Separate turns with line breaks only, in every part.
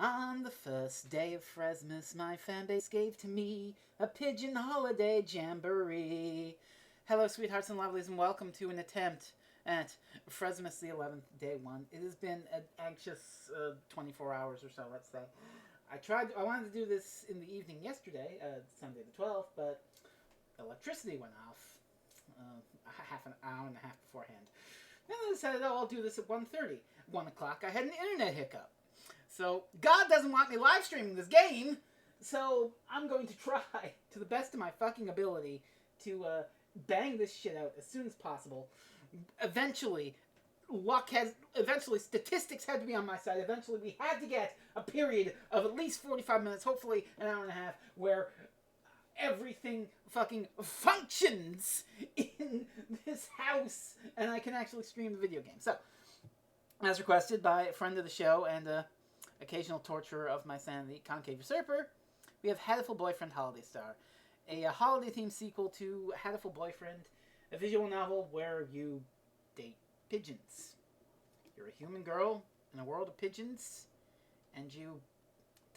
On the first day of Frezmas, my fanbase gave to me a pigeon holiday jamboree. Hello, sweethearts and lovelies, and welcome to an attempt at Frezmas the 11th, day 1. It has been an anxious 24 hours or so, let's say. I wanted to do this in the evening yesterday, Sunday the 12th, but electricity went off half an hour and a half beforehand. Then I decided, I'll do this at 1:30. 1 o'clock, I had an internet hiccup. So, God doesn't want me live streaming this game, so I'm going to try, to the best of my fucking ability, to bang this shit out as soon as possible. Eventually, statistics had to be on my side. Eventually, we had to get a period of at least 45 minutes, hopefully an hour and a half, where everything fucking functions in this house, and I can actually stream the video game. So, as requested by a friend of the show and occasional torturer of my sanity, Concave Usurper, we have Hatoful Boyfriend Holiday Star, a holiday-themed sequel to Hatoful Boyfriend, a visual novel where you date pigeons. You're a human girl in a world of pigeons, and you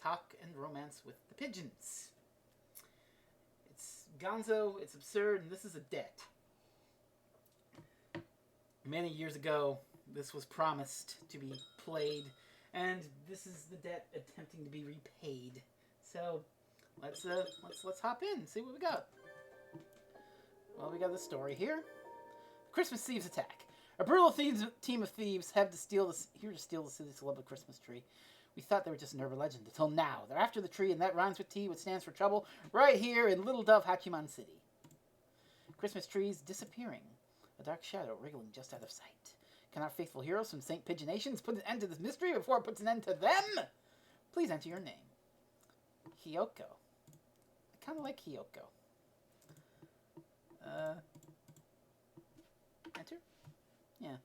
talk and romance with the pigeons. It's gonzo, it's absurd, and this is a debt. Many years ago, this was promised to be played, and this is the debt attempting to be repaid. So, let's hop in and see what we got. Well, we got the story here. Christmas Thieves attack. A brutal team of thieves here to steal the city's beloved Christmas tree. We thought they were just an urban legend until now. They're after the tree, and that rhymes with T, which stands for trouble, right here in Little Dove Hachiman City. Christmas trees disappearing. A dark shadow wriggling just out of sight. Can our faithful heroes from St. Pigeonations put an end to this mystery before it puts an end to them? Please enter your name. Hiyoko. I kind of like Hiyoko. Enter? Yeah.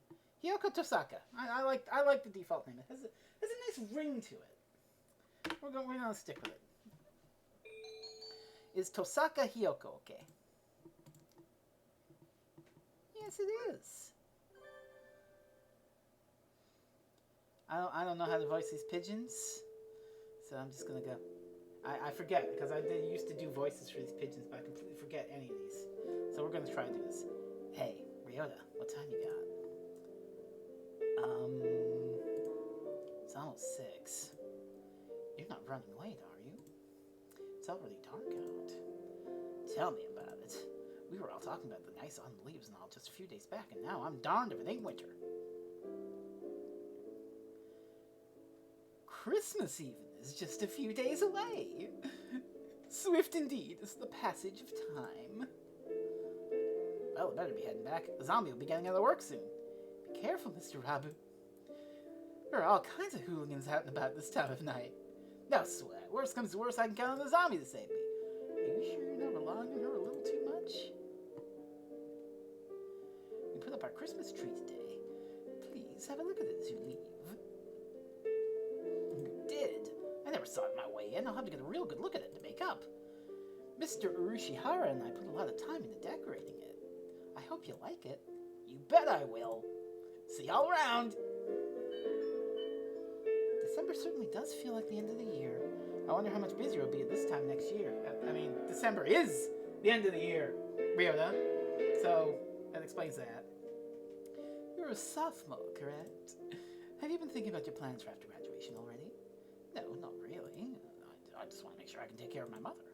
Hiyoko Tosaka. I like the default name. It has a nice ring to it. We're gonna stick with it. Is Tosaka Hiyoko okay? Yes, it is. I don't know how to voice these pigeons, so I'm just gonna go. I forget, because I used to do voices for these pigeons, but I completely forget any of these. So we're gonna try to do this. Hey, Ryota, what time you got? It's almost 6. You're not running late, are you? It's already dark out. Tell me about it. We were all talking about the nice autumn leaves and all just a few days back, and now I'm darned if it ain't winter. Christmas even is just a few days away. Swift indeed is the passage of time. Well, I better be heading back. The zombie will be getting out of work soon. Be careful, Mr. Rabu. There are all kinds of hooligans out and about this time of night. No sweat. Worst comes to worst, I can count on the zombie to save me. Are you sure you're not relying on her a little too much? We put up our Christmas tree today. Please have a look at it as you leave. You did? I never saw it my way in. I'll have to get a real good look at it to make up. Mr. Urushihara and I put a lot of time into decorating it. I hope you like it. You bet I will. See y'all around. December certainly does feel like the end of the year. I wonder how much busier it'll be at this time next year. I mean, December is the end of the year, Ryota. So, that explains that. You're a sophomore, correct? Have you been thinking about your plans for after graduation already? No, not really. I just want to make sure I can take care of my mother.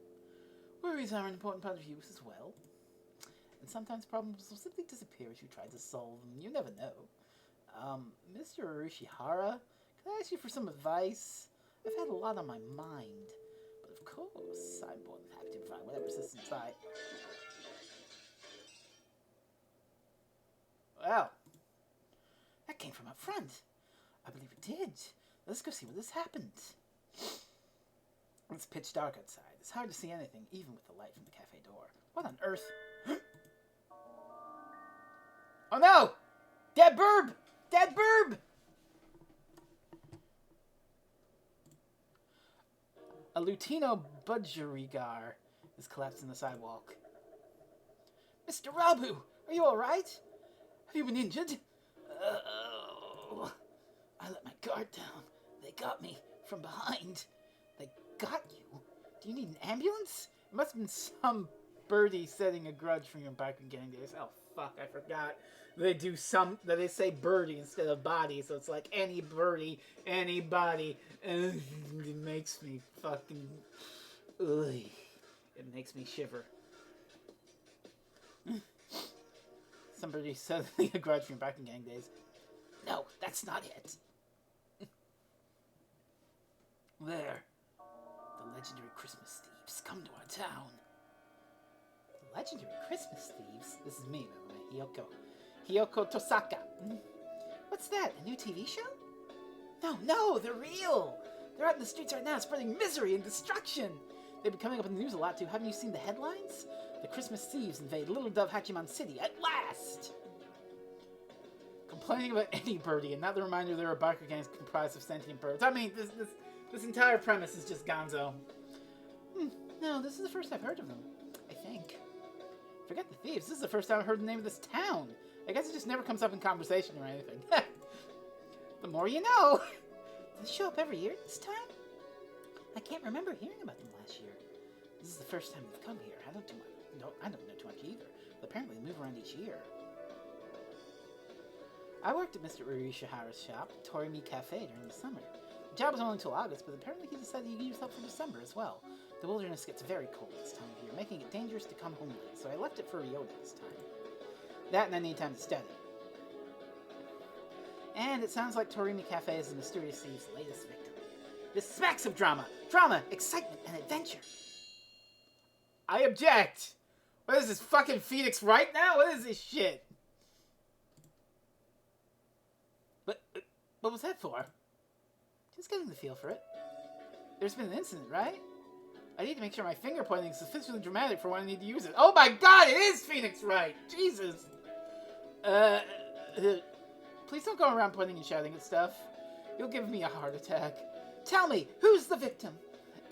Worries are an important part of you as well. And sometimes problems will simply disappear as you try to solve them. You never know. Mr. Urushihara, can I ask you for some advice? I've had a lot on my mind. But of course, I'm more than happy to provide whatever assistance I... Well, that came from up front. I believe it did. Let's go see what has happened. It's pitch dark outside. It's hard to see anything, even with the light from the cafe door. What on earth? Oh no! Dead burb! Dead burb! A Lutino budgerigar is collapsed in the sidewalk. Mr. Rabu, are you alright? Have you been injured? I let my guard down. They got me from behind. They got you. Do you need an ambulance? It must have been some birdie setting a grudge from your biker gang days. Oh, fuck, I forgot. They say birdie instead of body, so it's like any birdie, anybody. It makes me fucking... Ugh. It makes me shiver. Somebody suddenly a grudge from your biking gang days. No, that's not it. There. The legendary Christmas thieves come to our town. The legendary Christmas thieves? This is me, by the way. Hiyoko Tosaka. What's that? A new TV show? No, they're real. They're out in the streets right now spreading misery and destruction. They've been coming up in the news a lot too. Haven't you seen the headlines? The Christmas thieves invade Little Dove Hachiman City at last! Complaining about any birdie, and not the reminder there are biker gangs comprised of sentient birds. I mean, this entire premise is just gonzo. No, this is the first I've heard of them, I think. Forget the thieves, this is the first time I've heard the name of this town. I guess it just never comes up in conversation or anything. The more you know. Do they show up every year this time? I can't remember hearing about them last year. This is the first time they've come here. I don't know too much either, but apparently they move around each year. I worked at Mr. Urishihara's shop, Torimi Cafe, during the summer. The job was only until August, but apparently he decided to use up for December as well. The wilderness gets very cold this time of year, making it dangerous to come home late, so I left it for Ryota this time. That and I need time to study. And it sounds like Torimi Cafe is the mysterious thief's latest victim. This smacks of drama! Drama, excitement, and adventure! I object! What is this, fucking Phoenix Wright now? What is this shit? What was that for? Just getting the feel for it. There's been an incident, right? I need to make sure my finger pointing is sufficiently dramatic for when I need to use it. Oh my god, it is Phoenix Wright! Jesus! Please don't go around pointing and shouting at stuff. You'll give me a heart attack. Tell me, who's the victim?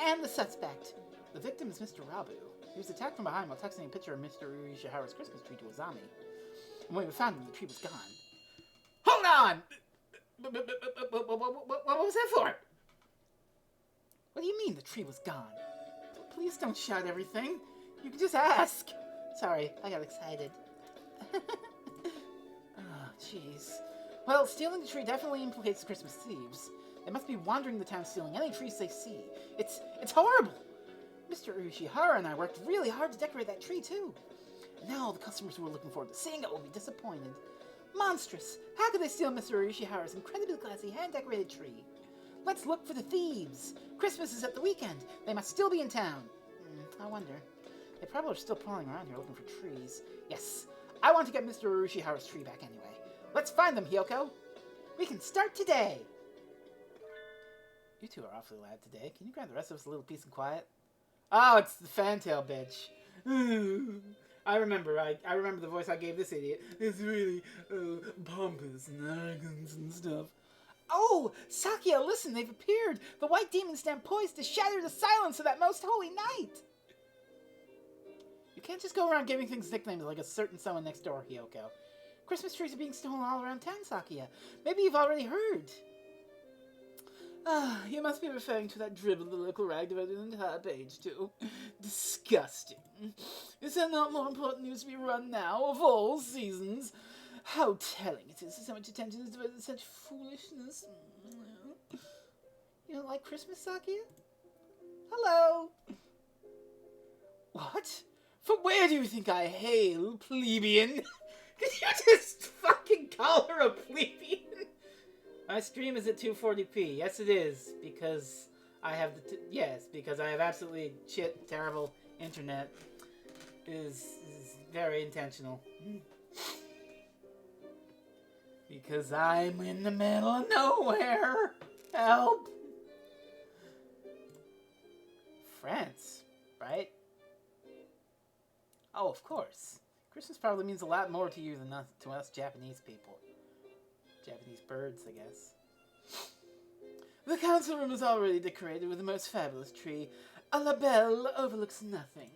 And the suspect? The victim is Mr. Rabu. He was attacked from behind while texting a picture of Mr. Urishihara's Christmas tree to Azami. And when we found him, the tree was gone. Hold on! What was that for? What do you mean the tree was gone? Please don't shout everything. You can just ask. Sorry, I got excited. Oh, jeez. Well, stealing the tree definitely implicates the Christmas thieves. They must be wandering the town stealing any trees they see. It's horrible! Mr. Urishihara and I worked really hard to decorate that tree, too. And now all the customers who were looking forward to seeing it will be disappointed. Monstrous! How could they steal Mr. Urishihara's incredibly classy hand-decorated tree? Let's look for the thieves! Christmas is at the weekend. They must still be in town. I wonder. They probably are still prowling around here looking for trees. Yes, I want to get Mr. Urishihara's tree back anyway. Let's find them, Hiyoko! We can start today! You two are awfully loud today. Can you grant the rest of us a little peace and quiet? Oh, it's the Fantail bitch. I remember the voice I gave this idiot. It's really pompous and arrogant and stuff. Oh, Sakia, listen, they've appeared. The white demons stand poised to shatter the silence of that most holy night. You can't just go around giving things nicknames like a certain someone next door, Hiyoko. Christmas trees are being stolen all around town, Sakia. Maybe you've already heard. Ah, you must be referring to that dribble the local rag devoted an entire page to. Disgusting. Is there not more important news to be run now, of all seasons? How telling it is that so much attention is devoted to such foolishness. You don't like Christmas, Sakia? Hello? What? From where do you think I hail, plebeian? Did you just fucking call her a plebeian? My stream is at 240p. Yes, it is, because I have because I have absolutely shit, terrible internet. Is very intentional. Because I'm in the middle of nowhere. Help. France, right? Oh, of course. Christmas probably means a lot more to you than to us Japanese people. Japanese birds, I guess. The council room is already decorated with the most fabulous tree. A labelle overlooks nothing.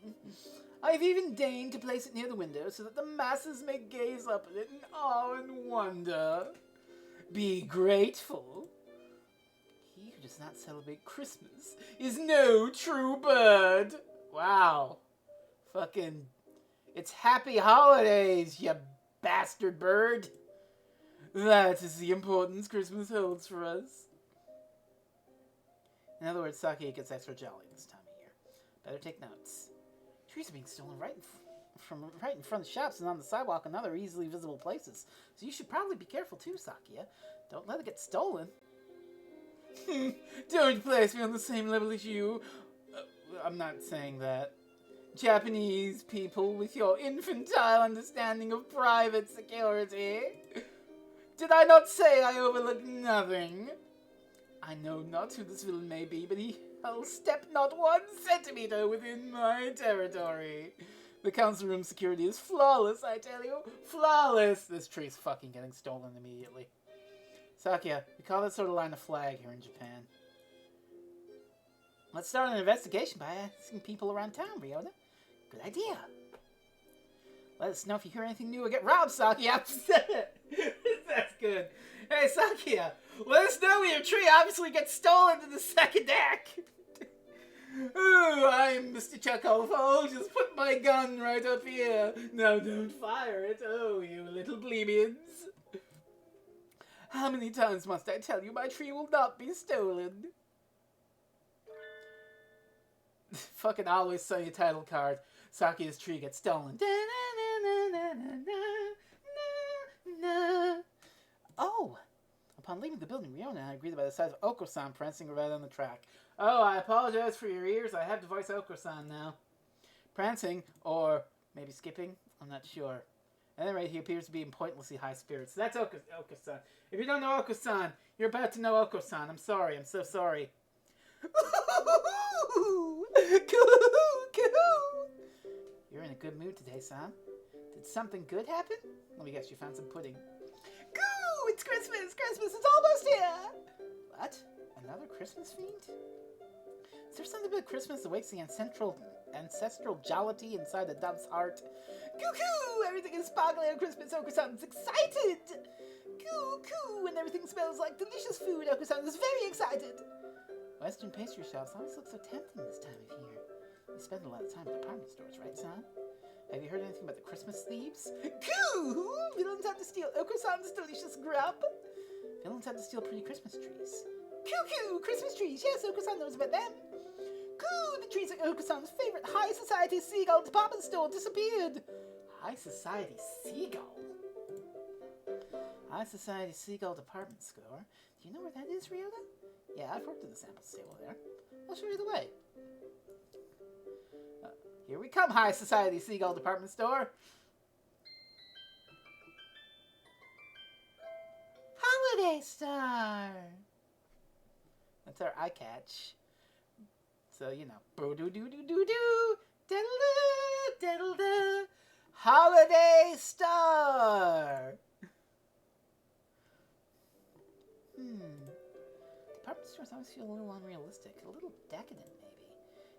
I've even deigned to place it near the window so that the masses may gaze up at it in awe and wonder. Be grateful. He who does not celebrate Christmas is no true bird. Wow. Fucking... It's happy holidays, you bastard bird. That is the importance Christmas holds for us. In other words, Sakia gets extra jolly this time of year. Better take notes. Trees are being stolen right in front of shops and on the sidewalk and other easily visible places. So you should probably be careful too, Sakia. Don't let it get stolen. Don't place me on the same level as you. I'm not saying that. Japanese people with your infantile understanding of private security. Did I not say I overlook nothing? I know not who this villain may be, but he'll step not 1 centimeter within my territory. The council room security is flawless, I tell you. Flawless! This tree's fucking getting stolen immediately. Sakia, we call that sort of line a flag here in Japan. Let's start an investigation by asking people around town, Ryota. Good idea. Let us know if you hear anything new or get robbed, Sakia. That's good. Hey, Sakia, let us know when your tree obviously gets stolen in the second act. Ooh, I'm Mr. Hatoful. Just put my gun right up here. Now don't fire it. Oh, you little plebeians. How many times must I tell you my tree will not be stolen? Fucking Always Sunny title card. Sakia's tree gets stolen. Oh! Upon leaving the building, Ryota and I agreed by the size of Oko-san prancing right on the track. Oh, I apologize for your ears. I have to voice Oko-san now. Prancing, or maybe skipping, I'm not sure. And then right he appears to be in pointlessly high spirits. That's Oko-san. If you don't know Oko-san, you're about to know Oko-san. I'm sorry. I'm so sorry. You're in a good mood today, son. Did something good happen? Let me guess, you found some pudding. Goo! It's Christmas! Christmas is almost here! What? Another Christmas fiend? Is there something about Christmas that wakes the ancestral jollity inside the dove's heart? Coo-coo! Everything is sparkling on Christmas. Oko-san's excited! Coo-coo! And everything smells like delicious food. Oko-san is very excited. Western pastry shops always look so tempting this time of year. You spend a lot of time at department stores, right, son? Have you heard anything about the Christmas thieves? Coo! Villains had to steal Oko-san's delicious grub. Villains had to steal pretty Christmas trees. Coo-coo! Christmas trees! Yes, Oko-san knows about them. Coo! The trees at Oko-san's favorite high society seagull department store disappeared. High society seagull? High society seagull department store? Do you know where that is, Ryota? Yeah, I've worked in the sample stable there. I'll show you the way. Here we come, High Society Seagull Department Store. Holiday Star! That's our eye catch. So, you know. Boo-doo-doo-doo-doo-doo! Diddle-doo! Diddle-doo! Holiday Star! Department stores always feel a little unrealistic. A little decadent, maybe.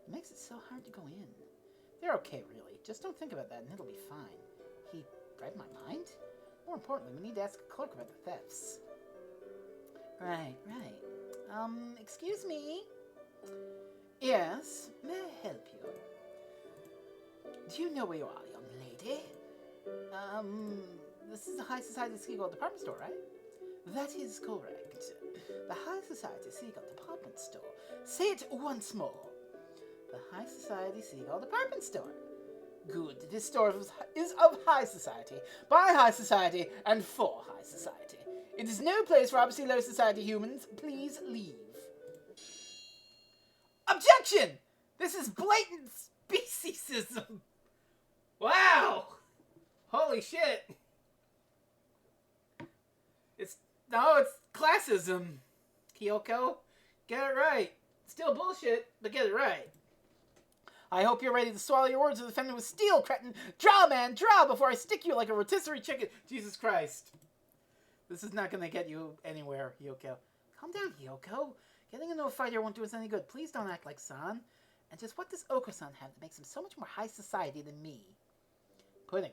It makes it so hard to go in. They're okay, really. Just don't think about that and it'll be fine. He read my mind? More importantly, we need to ask a clerk about the thefts. Right. Excuse me? Yes, may I help you? Do you know where you are, young lady? This is the High Society Seagull Department Store, right? That is correct. The High Society Seagull Department Store. Say it once more. The High Society Seagull Department Store. Good. This store is of high society, by high society, and for high society. It is no place for obviously low society humans. Please leave. Objection! This is blatant speciesism. Wow! Holy shit. It's classism. Kyoko, get it right. Still bullshit, but get it right. I hope you're ready to swallow your words and defend me with steel, cretin. Draw, man, draw before I stick you like a rotisserie chicken. Jesus Christ. This is not going to get you anywhere, Hyoko. Calm down, Hyoko. Getting into a fight here won't do us any good. Please don't act like San. And just what does Oko-san have that makes him so much more high society than me? Pudding.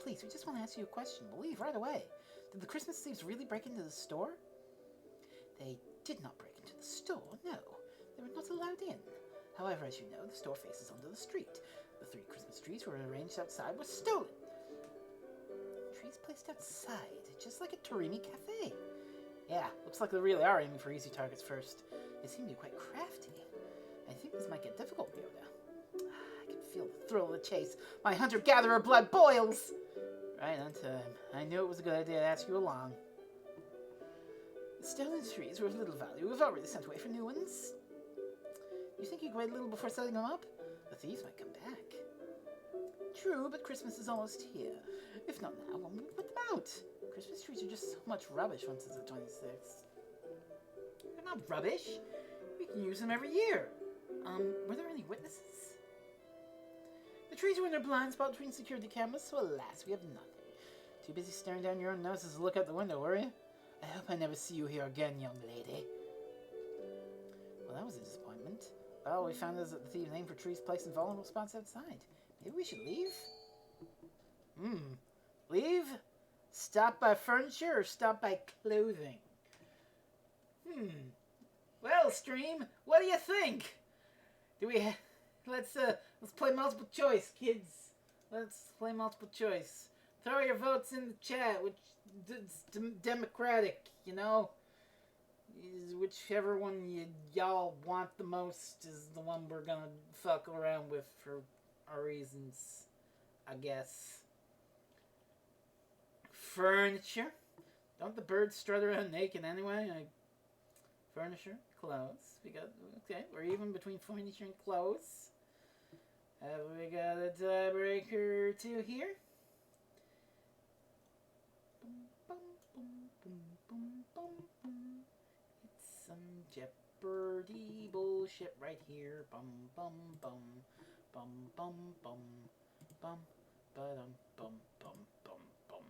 Please, we just want to ask you a question. We'll leave right away. Did the Christmas thieves really break into the store? They did not break into the store. allowed in. However, as you know, the store faces onto the street. The 3 Christmas trees were arranged outside were stolen. Trees placed outside, just like a Torimi cafe. Yeah, looks like they really are aiming for easy targets first. They seem to be quite crafty. I think this might get difficult, Yoda. I can feel the thrill of the chase. My hunter-gatherer blood boils! Right on time. I knew it was a good idea to ask you along. The stolen trees were of little value. We've already sent away for new ones. You think you could wait a little before setting them up? The thieves might come back. True, but Christmas is almost here. If not now, when will we put them out? Christmas trees are just so much rubbish once it's the 26th. They're not rubbish. We can use them every year. Were there any witnesses? The trees were in their blind spot between security cameras, so alas, we have nothing. Too busy staring down your own noses to look out the window, were you? I hope I never see you here again, young lady. Well, that was a disappointment. All we found is that the thieves aimed for trees placed in vulnerable spots outside. Maybe we should leave? Leave? Stop by furniture or stop by clothing? Well, Stream, what do you think? Let's play multiple choice, kids. Let's play multiple choice. Throw your votes in the chat, which is democratic, you know? Whichever one y'all want the most is the one we're gonna fuck around with for our reasons, I guess. Furniture. Don't the birds strut around naked anyway? Furniture, clothes. We got, okay, we're even between furniture and clothes. Have we got a tiebreaker or two here? It's some Jeopardy bullshit right here. Bum bum bum bum bum bum bum ba-dum bum bum bum bum.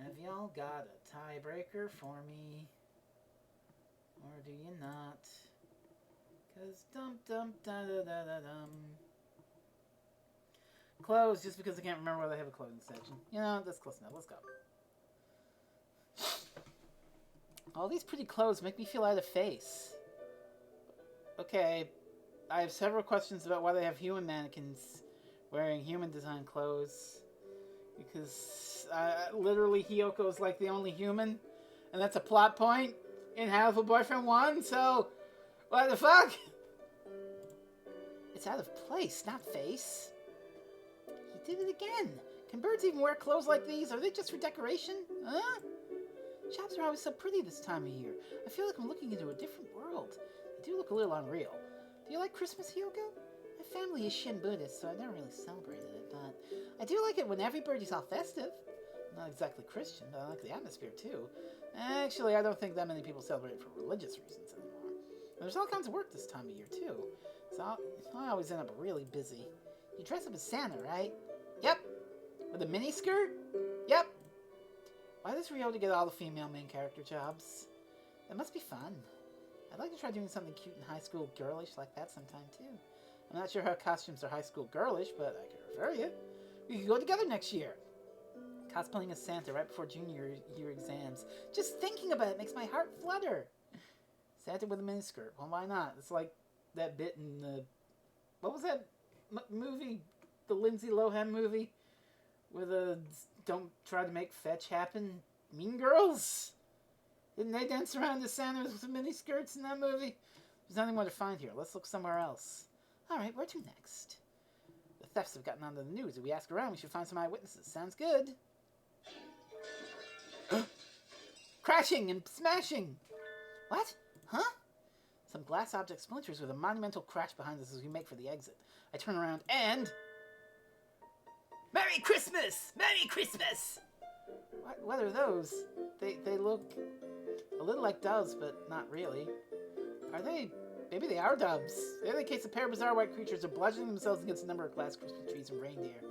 Have y'all got a tiebreaker for me? Or do you not? 'Cause dum dum da da da da dum. Clothes, just because I can't remember whether they have a clothing section. You know, that's close enough. Let's go. All these pretty clothes make me feel out of face. Okay, I have several questions about why they have human mannequins wearing human design clothes. Because literally Hiyoko is like the only human, and that's a plot point in Hatoful Boyfriend 1, so what the fuck? It's out of place, not face. He did it again. Can birds even wear clothes like these? Are they just for decoration? Huh? Shops are always so pretty this time of year. I feel like I'm looking into a different world. They do look a little unreal. Do you like Christmas, Hiyoko? My family is Shin Buddhist, so I never really celebrated it, but I do like it when everybody's all festive. I'm not exactly Christian, but I like the atmosphere too. Actually, I don't think that many people celebrate it for religious reasons anymore. And there's all kinds of work this time of year too, so I always end up really busy. You dress up as Santa, right? Yep. With a mini skirt? Yep. Why does Ryota get all the female main character jobs? That must be fun. I'd like to try doing something cute and high school girlish like that sometime too. I'm not sure how costumes are high school girlish, but I could refer you. We could go together next year. Cosplaying as Santa right before junior year exams. Just thinking about it makes my heart flutter. Santa with a miniskirt. Well, why not? It's like that bit in the... What was that movie? The Lindsay Lohan movie? Where the don't try to make fetch happen. Mean Girls? Didn't they dance around as Santa with miniskirts in that movie? There's nothing more to find here. Let's look somewhere else. Alright, where to next? The thefts have gotten onto the news. If we ask around, we should find some eyewitnesses. Sounds good. Crashing and smashing! What? Huh? Some glass object splinters with a monumental crash behind us as we make for the exit. I turn around and... Merry Christmas! Merry Christmas! What are those? They look a little like doves, but not really. Are they... Maybe they are doves. In any case, a pair of bizarre white creatures are bludgeoning themselves against a number of glass Christmas trees and reindeer.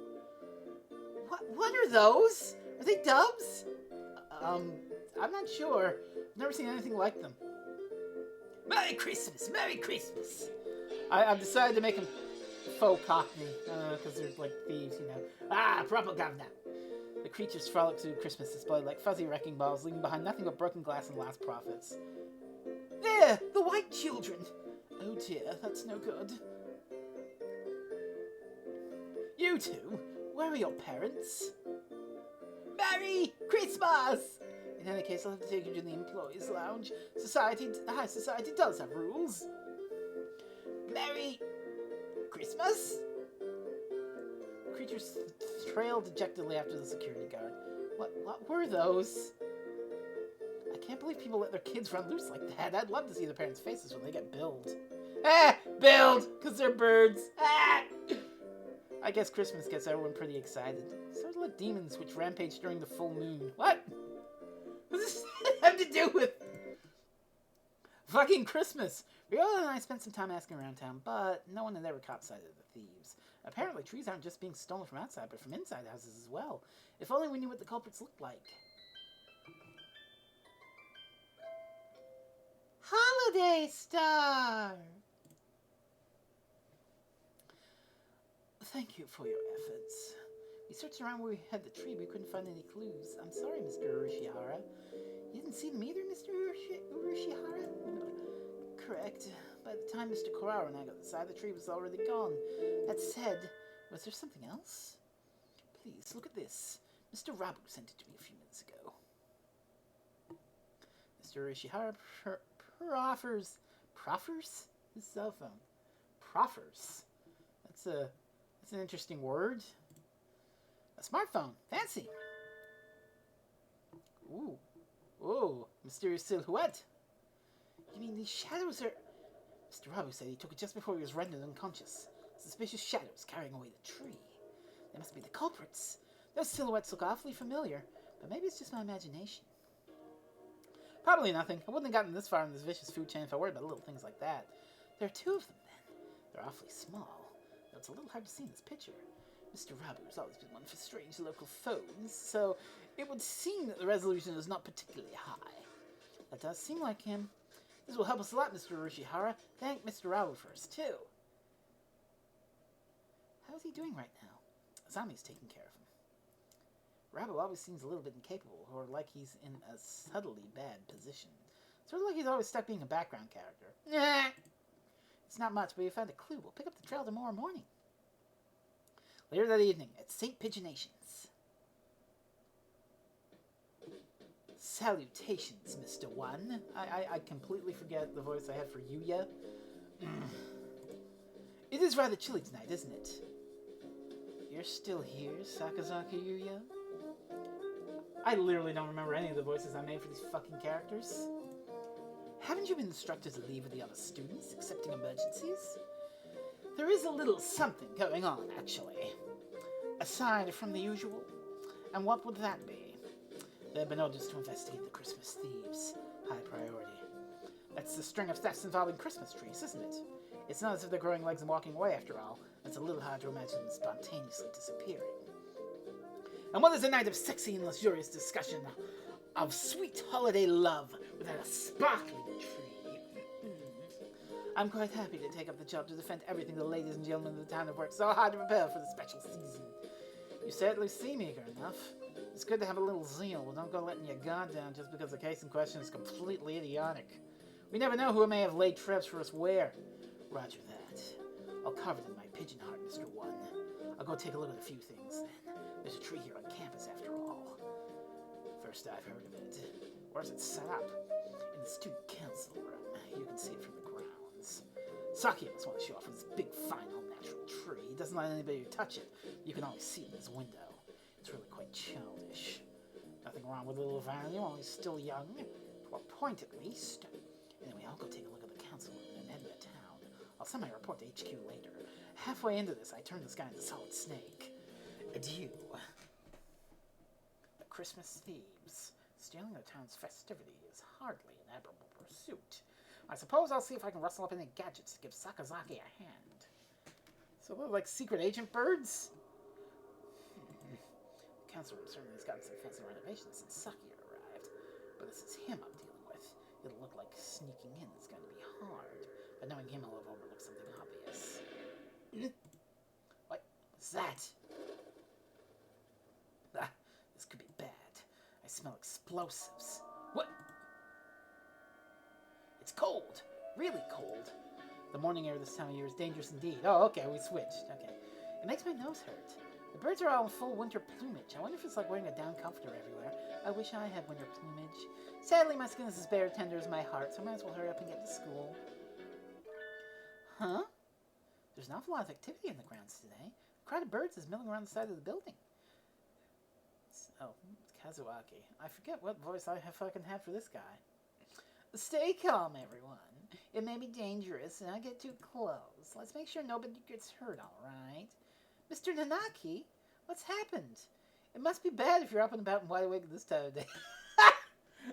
What are those? Are they doves? I'm not sure. I've never seen anything like them. Merry Christmas! Merry Christmas! I've decided to make them faux cockney, because they're like thieves, you know. Ah, propaganda! The creatures frolic through Christmas display like fuzzy wrecking balls, leaving behind nothing but broken glass and lost profits. There! The white children! Oh dear, that's no good. You two, where are your parents? Merry Christmas! In any case, I'll have to take you to the employees' lounge. High society does have rules. Merry Christmas? Creatures trailed dejectedly after the security guard. What were those? I can't believe people let their kids run loose like that. I'd love to see the parents' faces when they get billed. Billed! Because they're birds. I guess Christmas gets everyone pretty excited. So do the demons which rampage during the full moon. What? What does this have to do with fucking Christmas? Riola and I spent some time asking around town, but no one had ever caught sight of the thieves. Apparently, trees aren't just being stolen from outside, but from inside houses as well. If only we knew what the culprits looked like. Holiday Star! Thank you for your efforts. We searched around where we had the tree, but we couldn't find any clues. I'm sorry, Mr. Urashihara. You didn't see them either, Mr. Urashihara? Correct. By the time Mr. Korara and I got inside, the tree was already gone. That said, was there something else? Please, look at this. Mr. Rabu sent it to me a few minutes ago. Mr. Urashihara proffers his cell phone. Proffers. That's an interesting word. A smartphone. Fancy. Ooh. Mysterious silhouette. You mean these shadows are... Mr. Rabu said he took it just before he was rendered unconscious. Suspicious shadows carrying away the tree. They must be the culprits. Those silhouettes look awfully familiar, but maybe it's just my imagination. Probably nothing. I wouldn't have gotten this far in this vicious food chain if I worried about little things like that. There are two of them, then. They're awfully small, though it's a little hard to see in this picture. Mr. Rabu has always been one for strange local phones, so it would seem that the resolution is not particularly high. That does seem like him. This will help us a lot, Mr. Urashihara. Thank Mr. Rabu first, too. How's he doing right now? Zami's taking care of him. Rabu always seems a little bit incapable, or like he's in a subtly bad position. Sort of like he's always stuck being a background character. Nah! It's not much, but we found a clue. We'll pick up the trail tomorrow morning. Later that evening, at St. Pigeonations. Salutations, Mr. One. I completely forget the voice I had for Yuya. It is rather chilly tonight, isn't it? You're still here, Sakazaki Yuya? I literally don't remember any of the voices I made for these fucking characters. Haven't you been instructed to leave with the other students, excepting emergencies? There is a little something going on, actually. Aside from the usual. And what would that be? There have been orders to investigate the Christmas thieves. High priority. That's the string of thefts involving Christmas trees, isn't it? It's not as if they're growing legs and walking away, after all. It's a little hard to imagine them spontaneously disappearing. And what is a night of sexy and luxurious discussion of sweet holiday love without a sparkling tree? I'm quite happy to take up the job to defend everything the ladies and gentlemen of the town have worked so hard to prepare for the special season. You certainly seem eager enough. It's good to have a little zeal, but don't go letting your guard down just because the case in question is completely idiotic. We never know who may have laid traps for us where. Roger that. I'll carve it in my pigeon heart, Mr. One. I'll go take a look at a few things, then. There's a tree here on campus, after all. First I've heard of it. Where's it set up? In the student council room. You can see it from the grounds. Saki must want to show off his big, fine, all-natural tree. He doesn't let anybody touch it. You can always see it in his window. It's really quite childish. Nothing wrong with little value while he's still young. To a point, at least. Anyway, I'll go take a look at the council room and head to town. I'll send my report to HQ later. Halfway into this, I turned this guy into Solid Snake. Adieu. The Christmas thieves. Stealing the town's festivity is hardly an admirable pursuit. I suppose I'll see if I can rustle up any gadgets to give Sakazaki a hand. So they're like secret agent birds? The council room certainly has gotten some fancy renovations since Saki arrived. But this is him I'm dealing with. It'll look like sneaking in is going to be hard. But knowing him, I'll have overlooked something obvious. What was that? This could be bad. I smell explosives. What? It's cold. Really cold. The morning air this time of year is dangerous indeed. Oh, okay, we switched. Okay. It makes my nose hurt. The birds are all in full winter plumage. I wonder if it's like wearing a down comforter everywhere. I wish I had winter plumage. Sadly, my skin is as bare tender as my heart, so I might as well hurry up and get to school. Huh? There's an awful lot of activity in the grounds today. A crowd of birds is milling around the side of the building. Oh, it's Kazuaki. I forget what voice I fucking have for this guy. Stay calm, everyone. It may be dangerous, and I get too close. Let's make sure nobody gets hurt, all right? Mr. Nanaki, what's happened? It must be bad if you're up and about and wide awake at this time of day.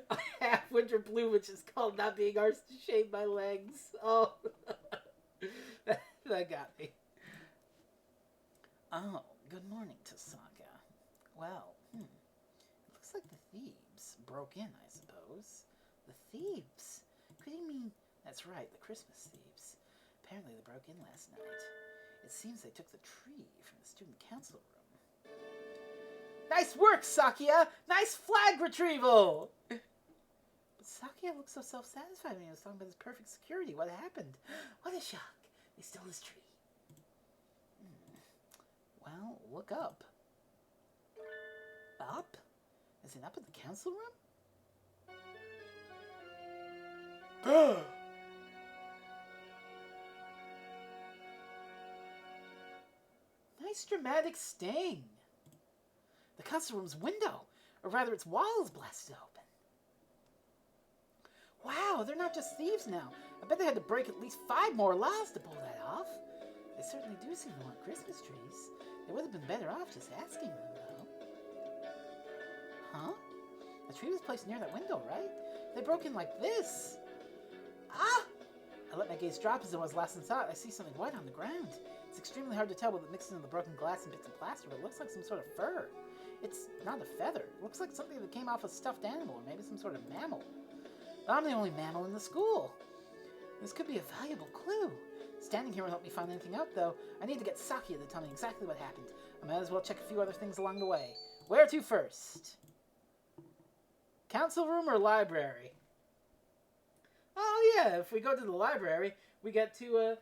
I have winter plumage is called not being arsed to shave my legs. Oh, that got me. Oh, good morning, Tasaka. Well, it looks like the thieves broke in, I suppose. The thieves? Could he mean... That's right, the Christmas thieves. Apparently they broke in last night. It seems they took the tree from the student council room. Nice work, Sakia! Nice flag retrieval! But Sakia looked so self-satisfied when he was talking about his perfect security. What happened? What a shock. They stole his tree. Well, look up. Up? Is it up in the council room? Nice dramatic sting. The council room's window, or rather its wall, is blasted open. Wow, they're not just thieves now. I bet they had to break at least 5 more laws to pull that off. They certainly do seem to want Christmas trees. They would have been better off just asking them, though. Huh? The tree was placed near that window, right? They broke in like this. Ah! I let my gaze drop as it was last thought. I see something white on the ground. It's extremely hard to tell with it mixed into the broken glass and bits of plaster, but it looks like some sort of fur. It's not a feather. It looks like something that came off a stuffed animal, or maybe some sort of mammal. But I'm the only mammal in the school. This could be a valuable clue. Standing here won't help me find anything out, though. I need to get Sakia to tell me exactly what happened. I might as well check a few other things along the way. Where to first? Council room or library? Oh yeah, if we go to the library, we get to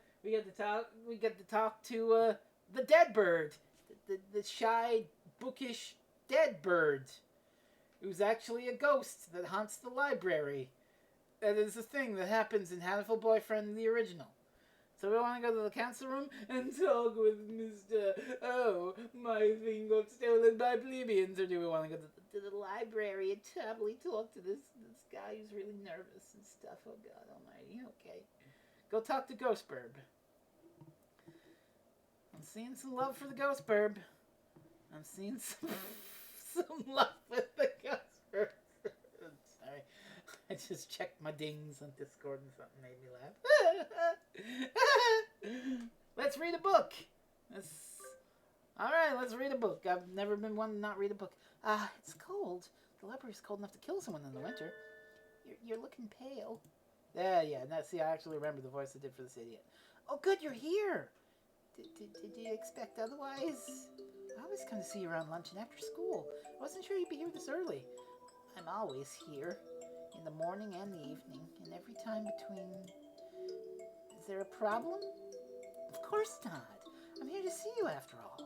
talk to the dead bird, the shy, bookish dead bird, who's actually a ghost that haunts the library. That is a thing that happens in Hatoful Boyfriend, the original. So we want to go to the council room and talk with Mr. Oh, my thing got stolen by plebeians. Or do we want to go to the library and probably talk to this guy who's really nervous and stuff? Oh, God almighty. Okay. Go talk to Ghost Burb. I'm seeing some love for the Ghost Burb. I'm seeing some love with the Ghost Burb. Sorry. I just checked my dings on Discord and something made me laugh. Let's read a book. Alright, let's read a book. I've never been one to not read a book. It's cold. The library's cold enough to kill someone in the winter. You're looking pale. Yeah. Now, see, I actually remember the voice I did for this idiot. Oh, good, you're here. Did you expect otherwise? I always come to see you around lunch and after school. I wasn't sure you'd be here this early. I'm always here. In the morning and the evening, and every time between. Is there a problem? Of course not. I'm here to see you after all.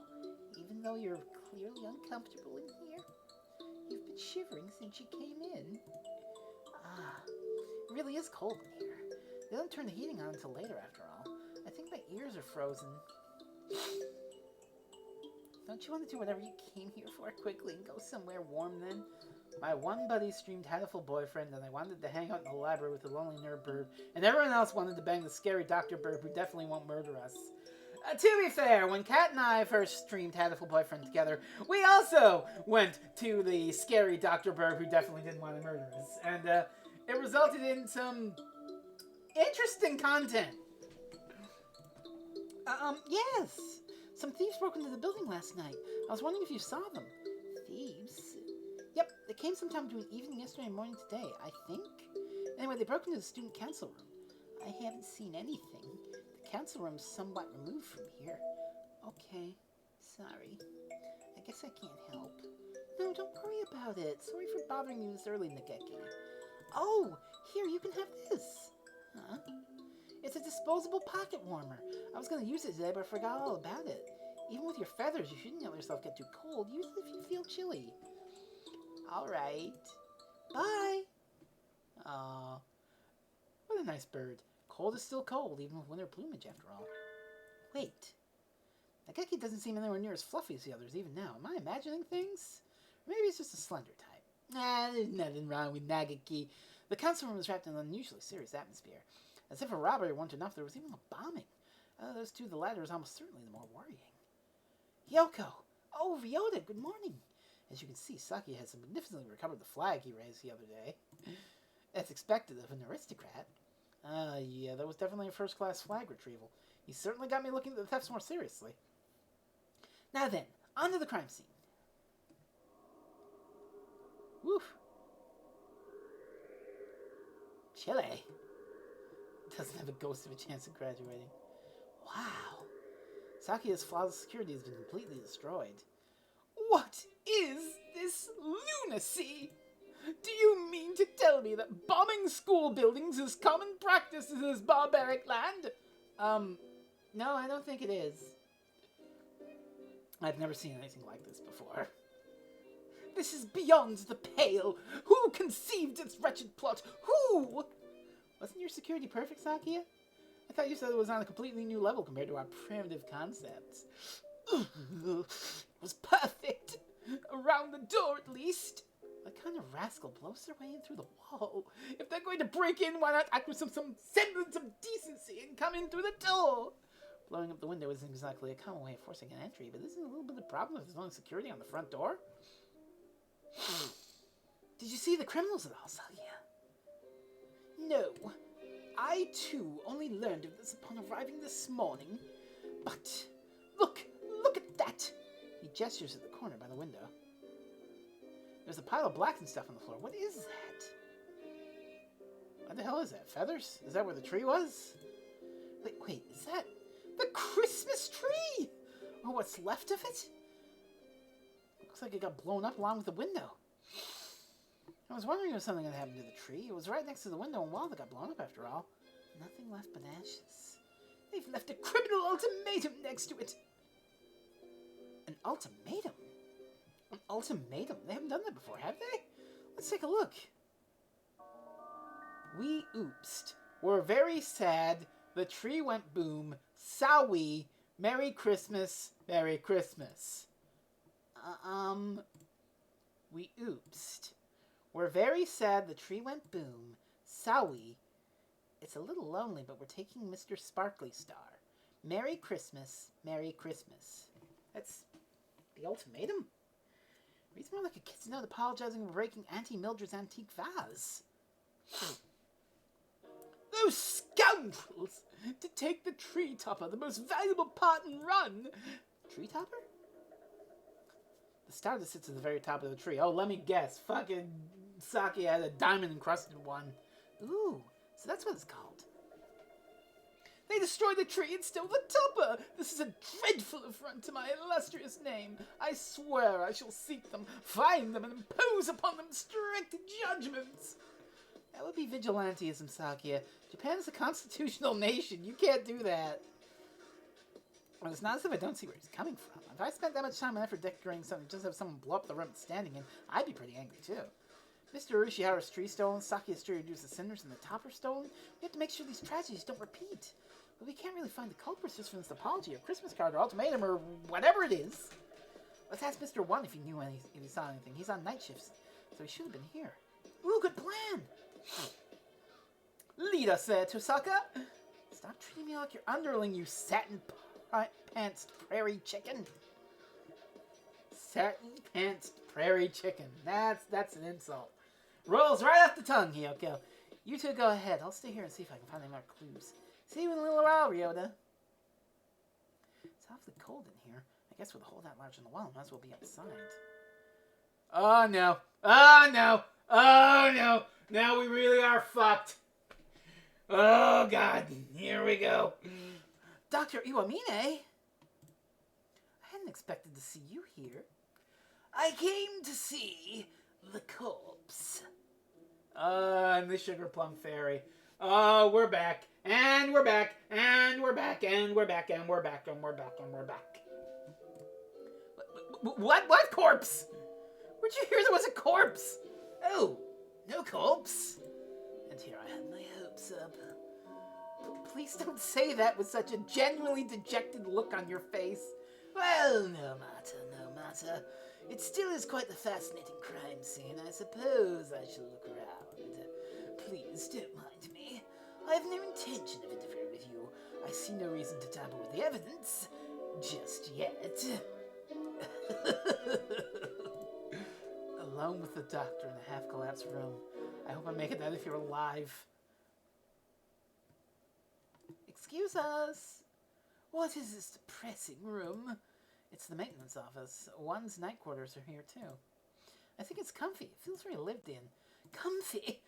Even though you're clearly uncomfortable in here. You've been shivering since you came in. It really is cold in here. They don't turn the heating on until later after all. I think my ears are frozen. Don't you want to do whatever you came here for quickly and go somewhere warm then? My one buddy streamed Hatoful Boyfriend, and I wanted to hang out in the library with the lonely nerd bird, and everyone else wanted to bang the scary Dr. Bird who definitely won't murder us. To be fair, when Kat and I first streamed Hatoful Boyfriend together, we also went to the scary Dr. Bird who definitely didn't want to murder us, and it resulted in some interesting content. Yes. Some thieves broke into the building last night. I was wondering if you saw them. Thieves? Yep, they came sometime between evening yesterday and morning today, I think. Anyway, they broke into the student council room. I haven't seen anything. The council room's somewhat removed from here. Okay, sorry. I guess I can't help. No, don't worry about it. Sorry for bothering you this early, Nageki. Oh, here, you can have this. Huh? It's a disposable pocket warmer. I was going to use it today, but I forgot all about it. Even with your feathers, you shouldn't let yourself get too cold. Use it if you feel chilly. All right. Bye. Aw. What a nice bird. Cold is still cold, even with winter plumage, after all. Wait. Nageki doesn't seem anywhere near as fluffy as the others, even now. Am I imagining things? Maybe it's just a slender type. Nah, there's nothing wrong with Nageki. The council room was wrapped in an unusually serious atmosphere. As if a robbery weren't enough, there was even a bombing. Those two, the latter is almost certainly the more worrying. Yoko! Oh, Ryota, good morning! As you can see, Saki has magnificently recovered the flag he raised the other day. As expected of an aristocrat. Yeah, that was definitely a first-class flag retrieval. He certainly got me looking at the thefts more seriously. Now then, on to the crime scene. Woof. Chile. Doesn't have a ghost of a chance of graduating. Wow. Saki's flawless security has been completely destroyed. What is this lunacy? Do you mean to tell me that bombing school buildings is common practice in this barbaric land? No, I don't think it is. I've never seen anything like this before. This is beyond the pale. Who conceived this wretched plot? Who? Wasn't your security perfect, Sakia? I thought you said it was on a completely new level compared to our primitive concepts. It was perfect. Around the door, at least. What kind of rascal blows their way in through the wall? If they're going to break in, why not act with some semblance of decency and come in through the door? Blowing up the window isn't exactly a common way of forcing an entry, but isn't it a little bit of a problem if there's only security on the front door? Did you see the criminals at all, Sakia? No. I, too, only learned of this upon arriving this morning. But, look at that! He gestures at the corner by the window. There's a pile of black and stuff on the floor. What is that? What the hell is that? Feathers? Is that where the tree was? Wait, is that the Christmas tree? Or what's left of it? Looks like it got blown up along with the window. I was wondering if something had happened to the tree. It was right next to the window and wall that got blown up after all. Nothing left but ashes. They've left a criminal ultimatum next to it. An ultimatum? An ultimatum? They haven't done that before, have they? Let's take a look. We oopsed. We're very sad. The tree went boom. Sowie. Merry Christmas. Merry Christmas. We oopsed. We're very sad. The tree went boom. Sowie. It's a little lonely, but we're taking Mr. Sparkly Star. Merry Christmas. Merry Christmas. That's the ultimatum? Reads more like a kid's note apologizing for breaking Auntie Mildred's antique vase. Those scoundrels! To take the tree topper, the most valuable part, and run! Tree topper? The star that sits at the very top of the tree. Oh, let me guess. Fucking Saki had a diamond-encrusted one. Ooh, so that's what it's called. They destroyed the tree and stole the topper! This is a dreadful affront to my illustrious name. I swear I shall seek them, find them, and impose upon them strict judgments. That would be vigilantism, Sakia. Japan is a constitutional nation. You can't do that. Well, it's not as if I don't see where he's coming from. If I spent that much time and effort decorating something just to have someone blow up the room it's standing in, I'd be pretty angry, too. Mr. Urishihara's tree stolen, Sakia's tree reduced to cinders, and the topper stolen. We have to make sure these tragedies don't repeat. But we can't really find the culprits just from this apology or Christmas card or ultimatum or whatever it is. Let's ask Mr. One if he knew if he saw anything. He's on night shifts, so he should have been here. Ooh, good plan! Lead us there, Tosaka! Stop treating me like your underling, you satin-pantsed prairie chicken. Satin-pantsed prairie chicken. That's an insult. Rolls right off the tongue, Hiyoko. You two go ahead. I'll stay here and see if I can find any more clues. See you in a little while, Ryota. It's awfully cold in here. I guess with a hole that large in the wall, might as well be outside. Oh, no. Oh, no. Oh, no. Now we really are fucked. Oh, God. Here we go. Dr. Iwamine? I hadn't expected to see you here. I came to see the corpse. And the Sugar Plum Fairy. Oh, we're back. And we're back, and we're back, and we're back, and we're back, and we're back, and we're back. What corpse? Where'd you hear there was a corpse? Oh, no corpse. And here I had my hopes up. Please don't say that with such a genuinely dejected look on your face. Well, no matter. It still is quite the fascinating crime scene. I suppose I shall look around. Please don't mind me. I have no intention of interfering with you. I see no reason to tamper with the evidence. Just yet. Alone with the doctor in a half-collapsed room. I hope I'm making that if you're alive. Excuse us. What is this depressing room? It's the maintenance office. One's night quarters are here, too. I think it's comfy. It feels very lived in. Comfy?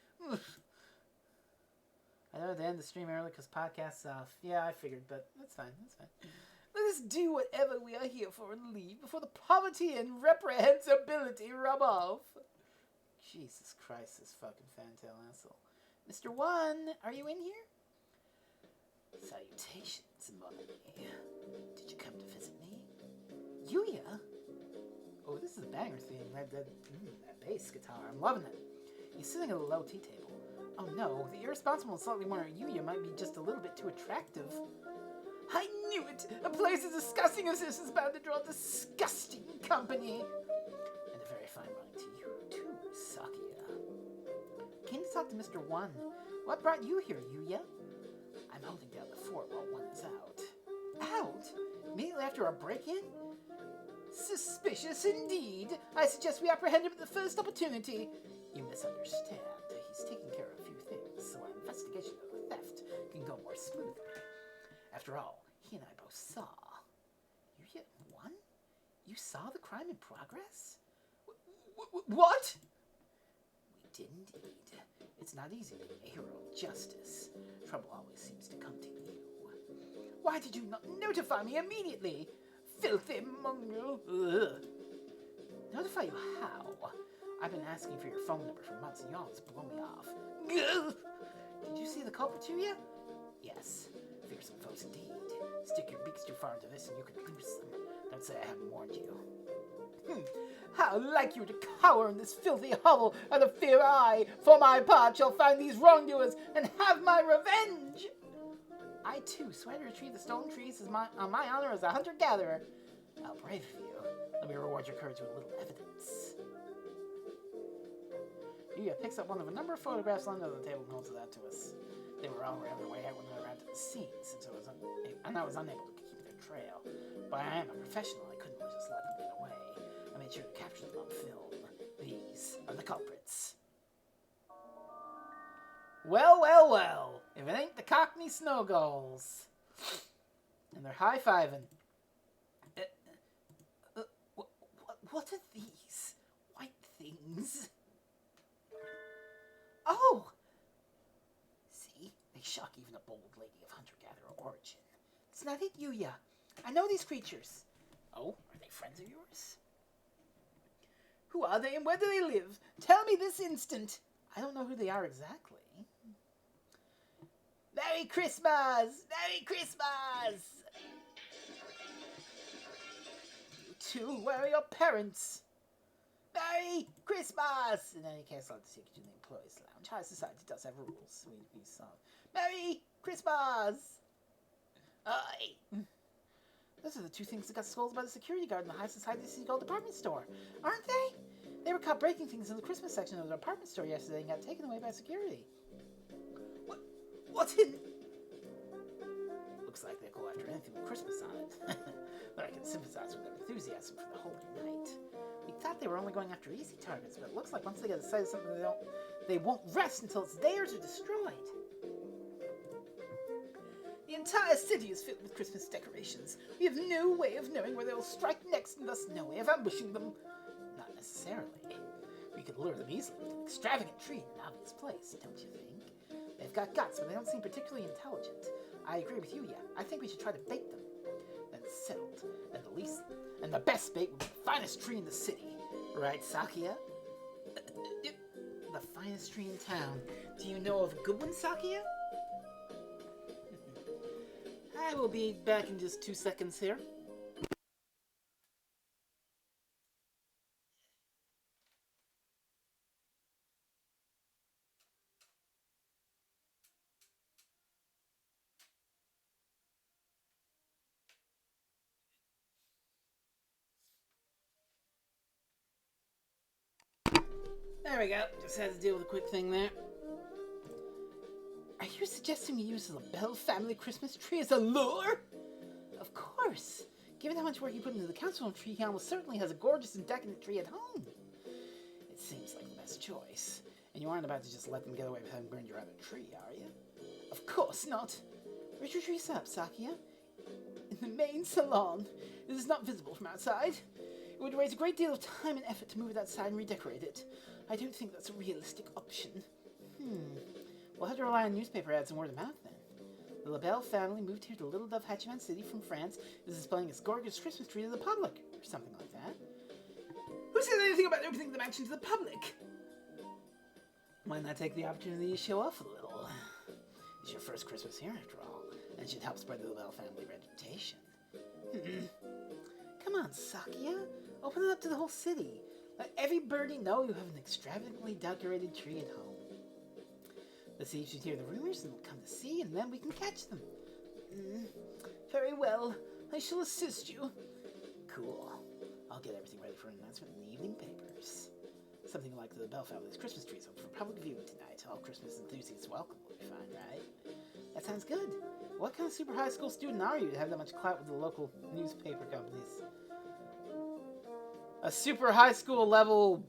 I know they end the stream early because podcast's off. Yeah, I figured, but that's fine. Let us do whatever we are here for and leave before the poverty and reprehensibility rub off. Jesus Christ, this fucking fantail asshole. Mr. One, are you in here? Salutations, Molly. Did you come to visit me? Yuya? Oh, this is a banger theme. That bass guitar, I'm loving it. He's sitting at a low tea table. Oh no, the irresponsible and slightly more Yuya might be just a little bit too attractive. I knew it! A place as disgusting as this is bound to draw disgusting company. And a very fine morning to you, too, Sakia. Came to talk to Mr. One. What brought you here, Yuya? I'm holding down the fort while One is out. Out? Immediately after our break-in? Suspicious indeed. I suggest we apprehend him at the first opportunity. You misunderstand. He's taking care of a few things, so our investigation of the theft can go more smoothly. After all, he and I both saw. You're yet one? You saw the crime in progress? What? We did indeed. It's not easy being a hero of justice. Trouble always seems to come to you. Why did you not notify me immediately? Filthy mongrel. Ugh. Notify you how? I've been asking for your phone number for months and you always blow me off. Ugh. Did you see the culprit to you? Yes. Fearsome folks indeed. Stick your beaks too far into this and you can lose them. Don't say I haven't warned you. How like you to cower in this filthy hovel out of fear I, for my part, shall find these wrongdoers and have my revenge! I, too, swear to retrieve the stolen trees on my honor as a hunter-gatherer. How brave of you. Let me reward your courage with a little evidence. Yuya picks up one of a number of photographs lying under the table and holds it out to us. They were already on their way out when we arrived at the scene, and I was unable to keep their trail. But I am a professional, I couldn't just let them get away. I made sure to capture them on film. These are the culprits. Well. If it ain't the Cockney Snow Gulls. And they're high-fiving. What are these white things? Oh! See? They shock even a bold lady of hunter-gatherer origin. It's not it, Yuya. I know these creatures. Oh, are they friends of yours? Who are they and where do they live? Tell me this instant. I don't know who they are exactly. Merry Christmas! Merry Christmas! You two, where are your parents? Merry Christmas! And then he can't start to take you to the employees' lounge. High society does have rules. We saw. Merry Christmas! Those are the two things that got scolded by the security guard in the high society seagull department store, aren't they? They were caught breaking things in the Christmas section of the department store yesterday and got taken away by security. What in... Looks like they'll go after anything with Christmas on it. But I can sympathize with their enthusiasm for the holy night. We thought they were only going after easy targets, but it looks like once they get a sight of something, they won't rest until it's theirs or destroyed. The entire city is filled with Christmas decorations. We have no way of knowing where they will strike next, and thus no way of ambushing them. Not necessarily. We could lure them easily with an extravagant tree in an obvious place, don't you think? They've got guts, but they don't seem particularly intelligent. I agree with you, yeah. I think we should try to bait them. Then it's settled. And the best bait would be the finest tree in the city. Right, Sakia? The finest tree in town. Do you know of a good one, Sakia? I will be back in just 2 seconds here. There we go. Just had to deal with a quick thing there. Are you suggesting we use the LaBelle family Christmas tree as a lure? Of course. Given how much work you put into the council tree, he almost certainly has a gorgeous and decadent tree at home. It seems like the best choice. And you aren't about to just let them get away with having burned your other tree, are you? Of course not. Where's your tree set up, Sakia? In the main salon. This is not visible from outside. It would raise a great deal of time and effort to move it outside and redecorate it. I don't think that's a realistic option. We'll have to rely on newspaper ads and word of mouth then. The LaBelle family moved here to Little Dove Hatchman City from France and is displaying its gorgeous Christmas tree to the public, or something like that. Who says anything about opening the mansion to the public? Why not take the opportunity to show off a little? It's your first Christmas here, after all, and it should help spread the LaBelle family reputation. Come on, Sakia. Open it up to the whole city. Let every birdie know you have an extravagantly decorated tree at home. The thieves should hear the rumors and will come to see, and then we can catch them. Very well. I shall assist you. Cool. I'll get everything ready for an announcement in the evening papers. Something like the LaBelle family's Christmas trees up for public viewing tonight. All Christmas enthusiasts welcome will be fine, right? That sounds good. What kind of super high school student are you to have that much clout with the local newspaper companies? A super high school level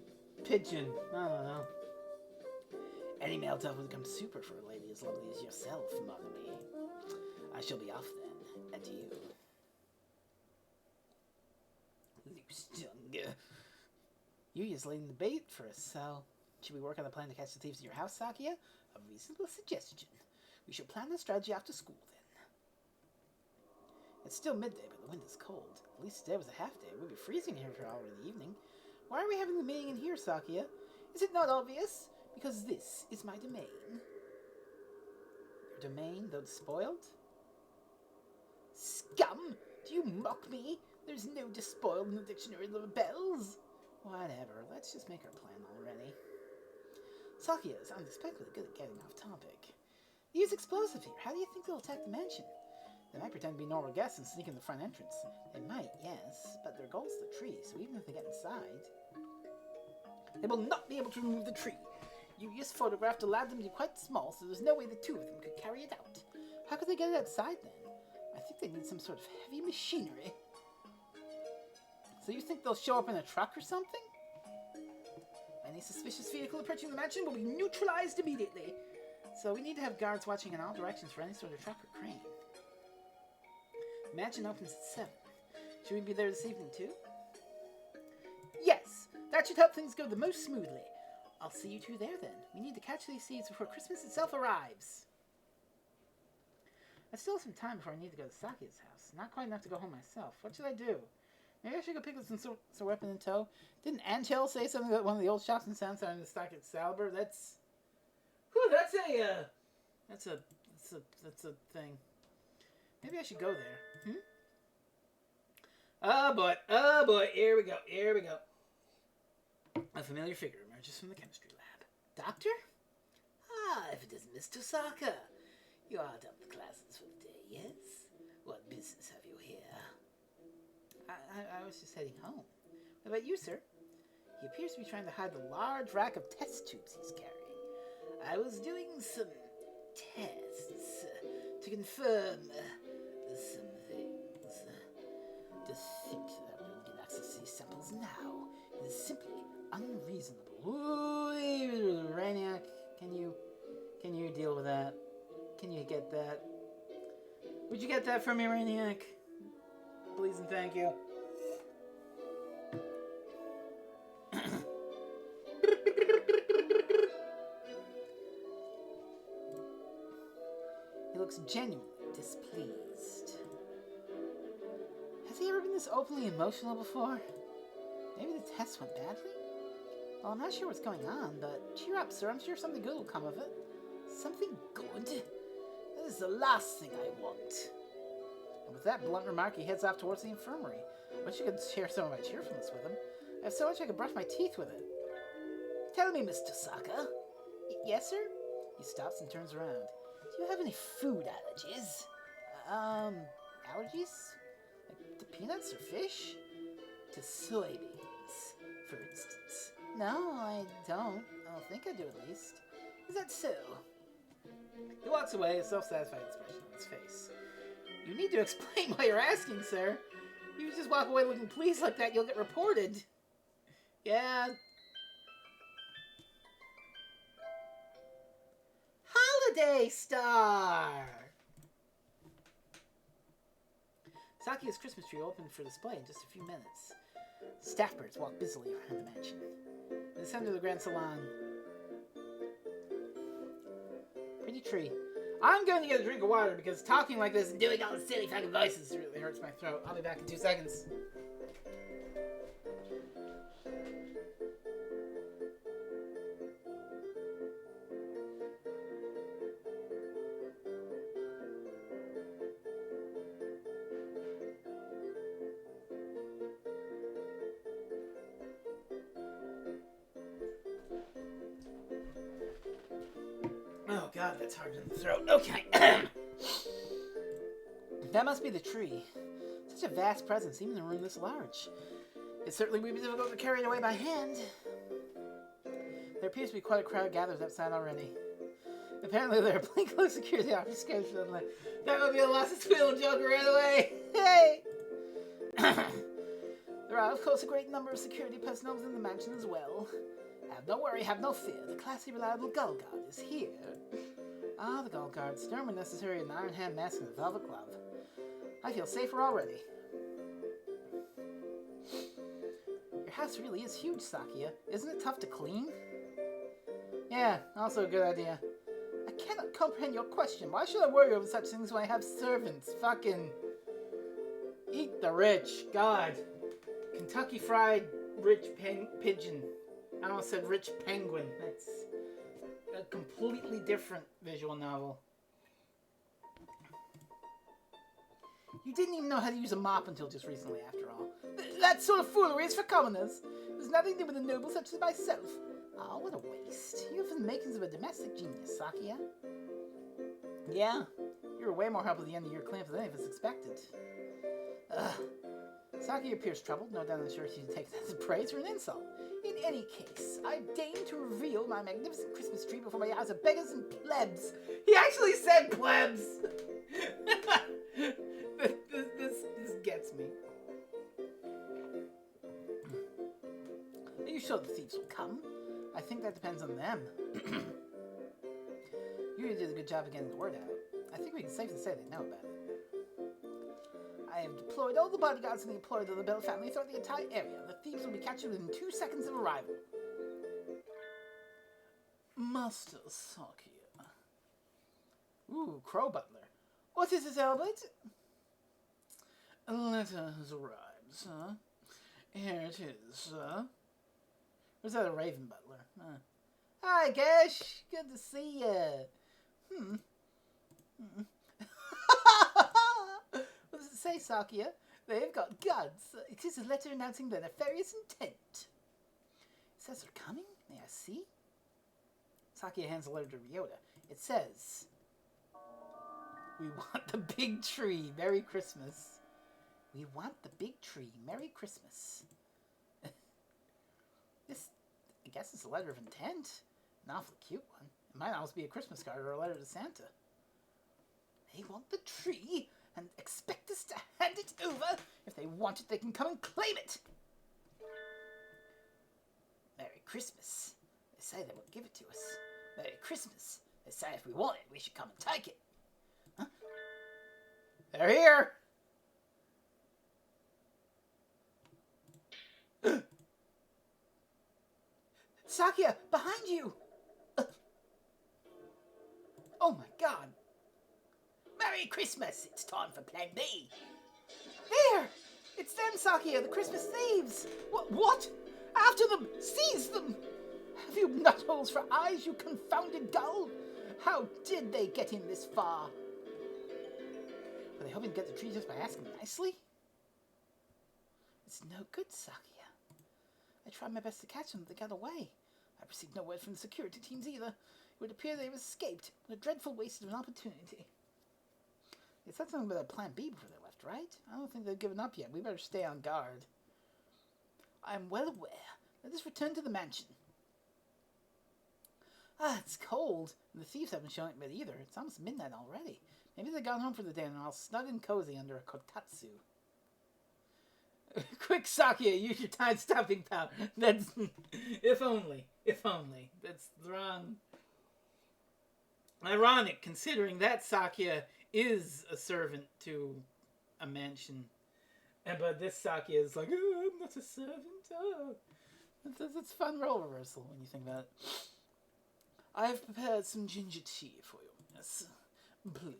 pigeon. I don't know. Any male tough will become super for a lady as lovely as yourself, mon ami. I shall be off then. Adieu. Loose tongue. Yuya's laying the bait for us, so should we work on a plan to catch the thieves in your house, Sakia? A reasonable suggestion. We should plan the strategy after school then. It's still midday, but the wind is cold. At least today was a half day. It would be freezing here for all of the evening. Why are we having the meeting in here, Sakia? Is it not obvious? Because this is my domain. Your domain, though despoiled? Scum! Do you mock me? There's no despoiled in the dictionary of the rebels. Whatever, let's just make our plan already. Sakia is unexpectedly good at getting off topic. They use explosive here. How do you think they'll attack the mansion? They might pretend to be normal guests and sneak in the front entrance. They might, yes, but their goal is the tree, so even if they get inside, they will not be able to remove the tree. Yuya's photograph allowed them to be quite small, so there's no way the two of them could carry it out. How could they get it outside then? I think they need some sort of heavy machinery. So you think they'll show up in a truck or something? Any suspicious vehicle approaching the mansion will be neutralized immediately. So we need to have guards watching in all directions for any sort of truck or crane. The mansion opens at 7. Should we be there this evening too? Yes, that should help things go the most smoothly. I'll see you two there then. We need to catch these seeds before Christmas itself arrives. I still have some time before I need to go to Sakia's house. Not quite enough to go home myself. What should I do? Maybe I should go pick up some weapon in tow. Didn't Angel say something about one of the old shops in town starting to stock at Salber? That's a thing. Maybe I should go there. Oh boy, here we go. A familiar figure emerges from the chemistry lab. Doctor? Ah, if it isn't Miss Tosaka. You are done with classes for the day, yes? What business have you here? I was just heading home. What about you, sir? He appears to be trying to hide the large rack of test tubes he's carrying. I was doing some tests to confirm some things. To think that we don't get access to these samples now is simply unreasonable. Ooh, Rainiac, can you deal with that? Can you get that? Would you get that for me, Rainiac? Please and thank you. He looks genuinely displeased. Has he ever been this openly emotional before? Maybe the test went badly? Well, I'm not sure what's going on, but cheer up, sir. I'm sure something good will come of it. Something good? That is the last thing I want. And with that blunt remark, he heads off towards the infirmary. I wish you could share some of my cheerfulness with him. I have so much I could brush my teeth with it. Tell me, Mr. Saka. Yes, sir? He stops and turns around. Do you have any food allergies? Allergies? Like to peanuts or fish? To soybeans, for instance. No, I don't. I don't think I do, at least. Is that so? He walks away, a self-satisfied expression on his face. You need to explain why you're asking, sir. If you just walk away looking pleased like that, you'll get reported. Yeah. Holiday Star! Sakia's Christmas tree opened for display in just a few minutes. Staff birds walk busily around the mansion. In the center of the grand salon. Pretty tree. I'm going to get a drink of water because talking like this and doing all the silly fucking voices really hurts my throat. I'll be back in 2 seconds. Oh god, that's hard in the throat. Okay. That must be the tree. Such a vast presence, even in a room this large. It certainly would be difficult to carry it away by hand. There appears to be quite a crowd gathered outside already. Apparently there are plainclothes security officers scattered from the That would be a lost its little joke right away. Hey! There are, of course, a great number of security personnel within the mansion as well. Have no worry, have no fear. The classy, reliable Gull Guard is here. Ah, the Gull Guard. Stern when necessary, an iron hand mask and a velvet glove. I feel safer already. Your house really is huge, Sakia. Isn't it tough to clean? Yeah, also a good idea. I cannot comprehend your question. Why should I worry over such things when I have servants? Fucking eat the rich. God. Kentucky Fried Rich Pigeon. I almost said Rich Penguin. That's a completely different visual novel. You didn't even know how to use a mop until just recently, after all. That sort of foolery is for commoners. There's nothing to do with a noble such as myself. Oh, what a waste. You have the makings of a domestic genius, Sakia. Yeah, you were way more help at the end of your claim than any of us expected. Sakia appears troubled, no doubt unsure she takes that as a praise or an insult. In any case, I deign to reveal my magnificent Christmas tree before my eyes of beggars and plebs. He actually said plebs! this gets me. Are you sure the thieves will come? I think that depends on them. You really did a good job of getting the word out. I think we can safely say they know about it. I have deployed all the bodyguards and the employees of the Bell family throughout the entire area. The thieves will be captured within 2 seconds of arrival. Master Sakia. Ooh, Crow Butler. What is it, Albert? A letter has arrived, sir. Here it is, sir. Or is that a Raven Butler? Hi, Gash. Good to see you. What does it say, Sakia? They've got guns. It is a letter announcing their nefarious intent. It says they're coming? May I see? Sakia hands the letter to Ryota. It says, we want the big tree. Merry Christmas. We want the big tree. Merry Christmas. This, I guess it's a letter of intent. An awfully cute one. It might also be a Christmas card or a letter to Santa. They want the tree and expect us to hand it over. If they want it, they can come and claim it. Merry Christmas. They say they won't give it to us. Merry Christmas. They say if we want it, we should come and take it. Huh? They're here. Sakia, behind you! Oh my god! Merry Christmas! It's time for Plan B! There! It's them, Sakia, the Christmas thieves! What? After them! Seize them! Have you nutholes for eyes, you confounded gull? How did they get in this far? But Really hoping to get the tree just by asking nicely? It's no good, Sakia. I tried my best to catch them, but they got away. I received no word from the security teams either. It would appear they have escaped. What a dreadful waste of an opportunity. They said something about a plan B before they left, right? I don't think they've given up yet. We better stay on guard. I am well aware. Let us return to the mansion. It's cold. And the thieves haven't shown up yet either. It's almost midnight already. Maybe they've gone home for the day and are all snug and cozy under a kotatsu. Quick, Sakia, use your time-stopping power. That's... if only. If only. That's wrong. Ironic, considering that Sakia is a servant to a mansion. But this Sakia is like, oh, I'm not a servant. Oh. It's fun role reversal when you think about it. I've prepared some ginger tea for you. Yes, please.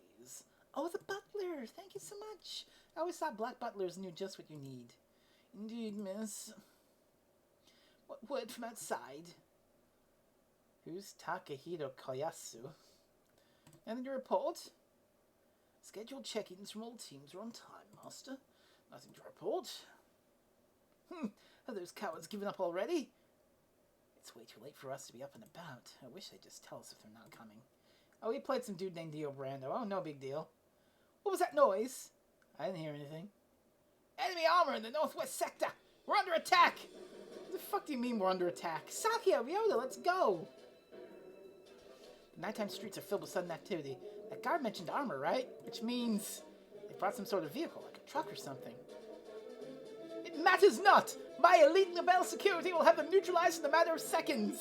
Oh, the butler. Thank you so much. I always thought black butlers knew just what you need. Indeed, miss. What word from outside? Who's Takahiro Koyasu? And your report? Scheduled check-ins from all teams are on time, master. Nothing to report. Have those cowards given up already? It's way too late for us to be up and about. I wish they'd just tell us if they're not coming. Oh, we played some dude named Dio Brando. Oh, no big deal. What was that noise? I didn't hear anything. Enemy armor in the northwest sector. We're under attack. What the fuck do you mean we're under attack? Sakia, Ryota, let's go. The nighttime streets are filled with sudden activity. That guard mentioned armor, right? Which means they brought some sort of vehicle, like a truck or something. It matters not! My elite Labelle security will have them neutralized in a matter of seconds!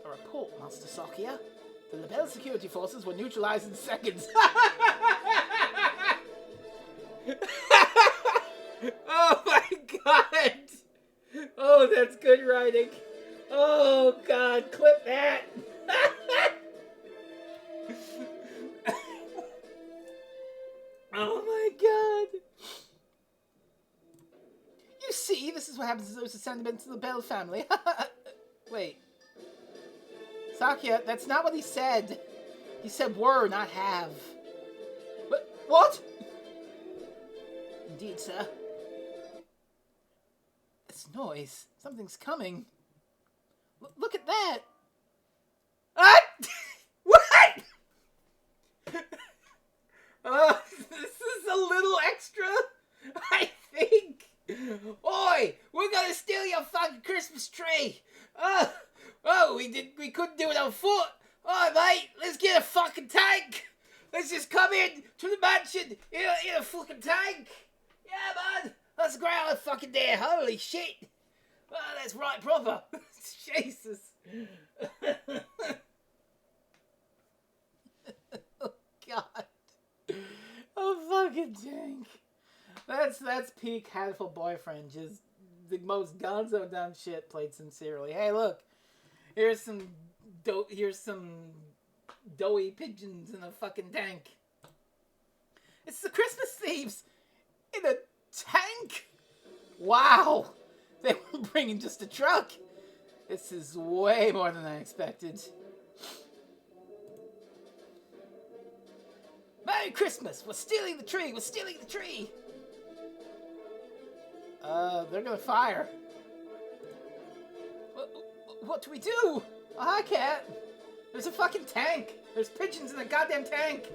A report, Master Sakia. The Labelle security forces were neutralized in seconds. Oh my god! Oh, that's good writing. Oh god, clip that! Oh my god! You see, this is what happens to those who send them into the Bell family. Wait. Sakia, that's not what he said. He said were, not have. But, what? Indeed, sir. This noise. Something's coming. Look at that! Ah! What? This is a little extra, I think. Oi, we're gonna steal your fucking Christmas tree. We couldn't do it on foot. Alright, mate, let's get a fucking tank. Let's just come in to the mansion in a fucking tank. Yeah, man, let's go out fucking there. Holy shit. Oh, that's right proper. Jesus. Oh, God. Oh, fucking tank. That's peak Hatoful boyfriend. Just the most gonzo dumb shit played sincerely. Hey, look. Here's some doughy pigeons in a fucking tank. It's the Christmas thieves in a tank. Wow. They were bringing just a truck. This is way more than I expected. Merry Christmas! We're stealing the tree! We're stealing the tree! They're gonna fire. What do we do? Oh, hi, cat. There's a fucking tank. There's pigeons in a goddamn tank.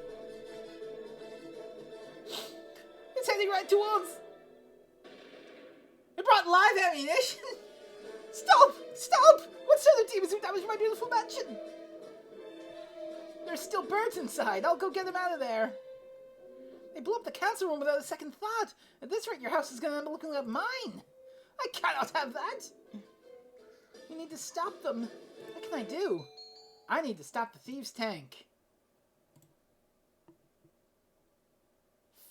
It's heading right towards. It brought live ammunition. Stop! Stop! What sort of demons who damaged my beautiful mansion? There's still birds inside. I'll go get them out of there. They blew up the council room without a second thought. At this rate, your house is going to end up looking like mine. I cannot have that. You need to stop them. What can I do? I need to stop the thieves' tank.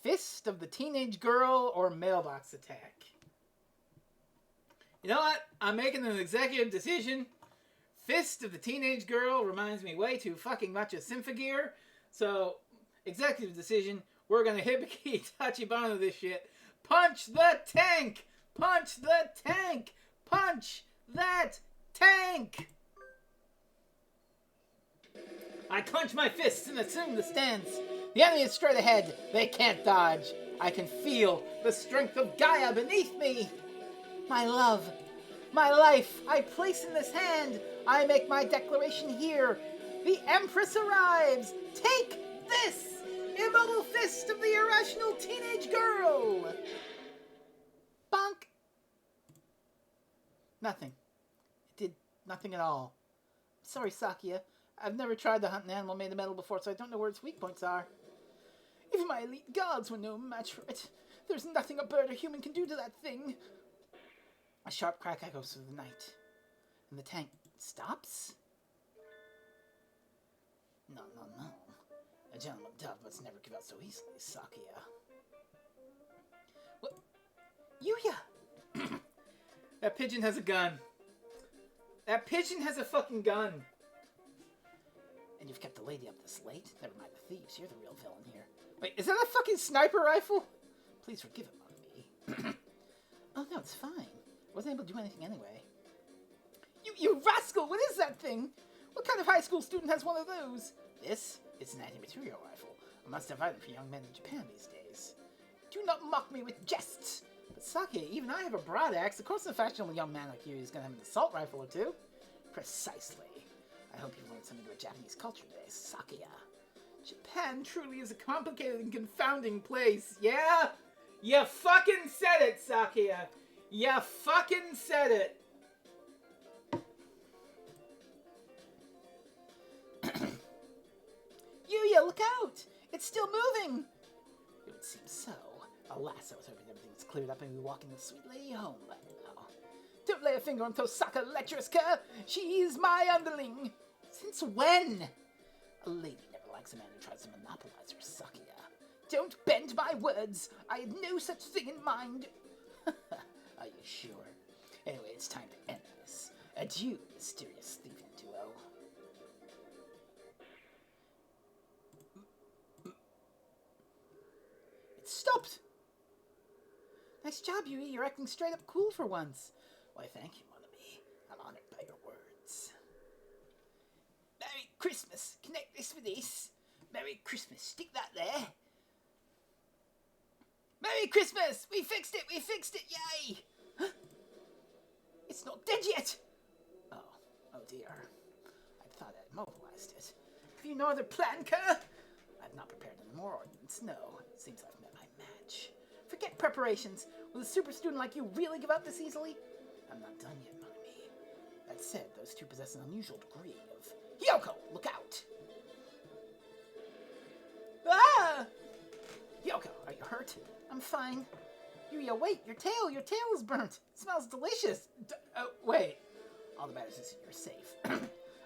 Fist of the teenage girl or mailbox attack? You know what? I'm making an executive decision. Fist of the teenage girl reminds me way too fucking much of Symphogear. So, executive decision. We're gonna Hibiki Tachibana this shit. Punch the tank! Punch the tank! Punch that tank! I clench my fists and assume the stance. The enemy is straight ahead. They can't dodge. I can feel the strength of Gaia beneath me. My love, my life, I place in this hand. I make my declaration here. The Empress arrives. Take this, immobile fist of the irrational teenage girl. Bonk. Nothing. It did nothing at all. Sorry, Sakia. I've never tried to hunt an animal made of metal before, so I don't know where its weak points are. Even my elite gods were no match for it. There's nothing a bird or human can do to that thing. A sharp crack echoes through the night, and the tank stops? No. A gentleman dove must never give out so easily, Sakia. What? Yuya! That pigeon has a gun. That pigeon has a fucking gun. And you've kept the lady up this late? Never mind the thieves, you're the real villain here. Wait, is that a fucking sniper rifle? Please forgive him on me. Oh no, it's fine. Wasn't able to do anything anyway. You rascal! What is that thing? What kind of high school student has one of those? This? It's an anti-material rifle. A must-have item for young men in Japan these days. Do not mock me with jests! But Sake, even I have a broad axe. Of course a fashionable young man like you is gonna have an assault rifle or two. Precisely. I hope you've learned something about Japanese culture today, Sakia. Japan truly is a complicated and confounding place, yeah? You fucking said it, Sakia! You fucking said it! Yuya, look out! It's still moving! It would seem so. Alas, I was hoping everything's cleared up and we walk in the sweet lady home by now. Don't lay a finger on Tosaka, Letriska! She is my underling! Since when? A lady never likes a man who tries to monopolize her, Sakia. Don't bend my words! I had no such thing in mind! Are you sure? Anyway, it's time to end this. Adieu, mysterious thieving duo. It stopped! Nice job, Yui. You're acting straight up cool for once. Why, thank you, mon ami. I'm honored by your words. Merry Christmas. Connect this with this. Merry Christmas. Stick that there. Merry Christmas! We fixed it! We fixed it! Yay! It's not dead yet! Oh dear. I thought I'd immobilized it. Have you no other plan, Kerr? I've not prepared any more ordnance. No, it seems I've met my match. Forget preparations. Will a super student like you really give up this easily? I'm not done yet, mon ami. That said, those two possess an unusual degree of... Yoko, look out! Ah! Yoko, are you hurt? I'm fine. Yuya, wait, your tail is burnt. It smells delicious. Wait. All that matters is you're safe.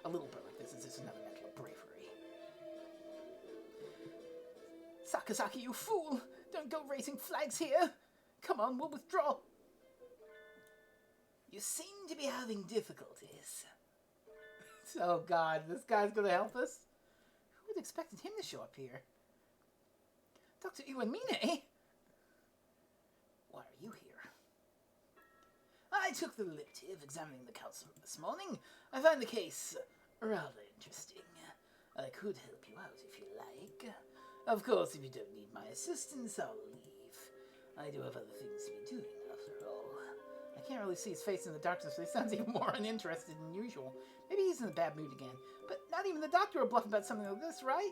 A little burn like this is just another mental of bravery. Sakazaki, you fool! Don't go raising flags here. Come on, we'll withdraw. You seem to be having difficulties. Oh God, this guy's gonna help us? Who would have expected him to show up here? Dr. Iwamine? Why are you here? I took the liberty of examining the council room this morning. I find the case rather interesting. I could help you out if you like. Of course, if you don't need my assistance, I'll leave. I do have other things to be doing, after all. I can't really see his face in the darkness, but he sounds even more uninterested than usual. Maybe he's in a bad mood again. But not even the doctor will bluff about something like this, right?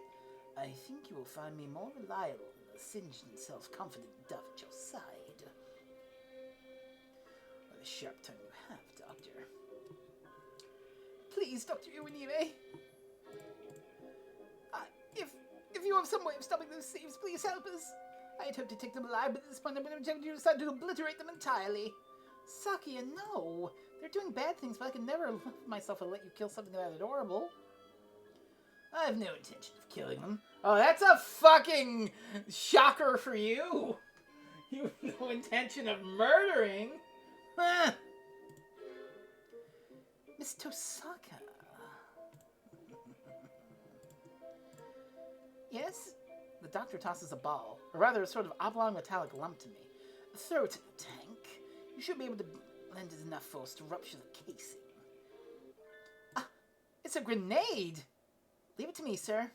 I think you will find me more reliable than the singed and self-confident dove at your side. What a sharp tongue you have, Doctor. Please, Dr. Iwanime. If you have some way of stopping those thieves, please help us. I had hoped to take them alive, but at this point I'm going to decide to obliterate them entirely. Sakia, no. They're doing bad things, but I can never allow myself to let you kill something that adorable. I have no intention of killing them. Oh, that's a fucking shocker for you. You have no intention of murdering. Huh. Miss Tosaka. Yes? The doctor tosses a ball, or rather a sort of oblong metallic lump to me. Throw it in the tank. You should be able to lend it enough force to rupture the casing. Ah, it's a grenade! Leave it to me, sir.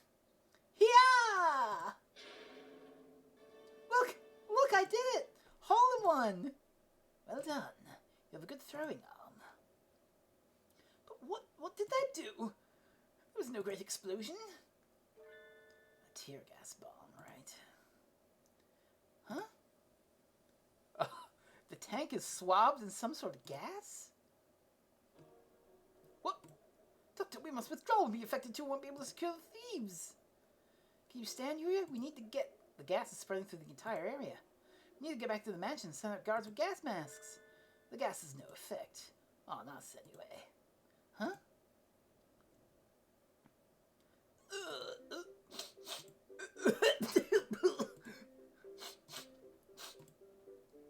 Yeah! Look, I did it! Hole in one! Well done. You have a good throwing arm. But what did that do? There was no great explosion. A tear gas bomb, right? Huh? Oh, the tank is swabbed in some sort of gas? What? Doctor, we must withdraw. We'll be affected too. We won't be able to secure the thieves. Can you stand, Yuria? We need to get... The gas is spreading through the entire area. We need to get back to the mansion and send out guards with gas masks. The gas has no effect. On us, anyway. Huh?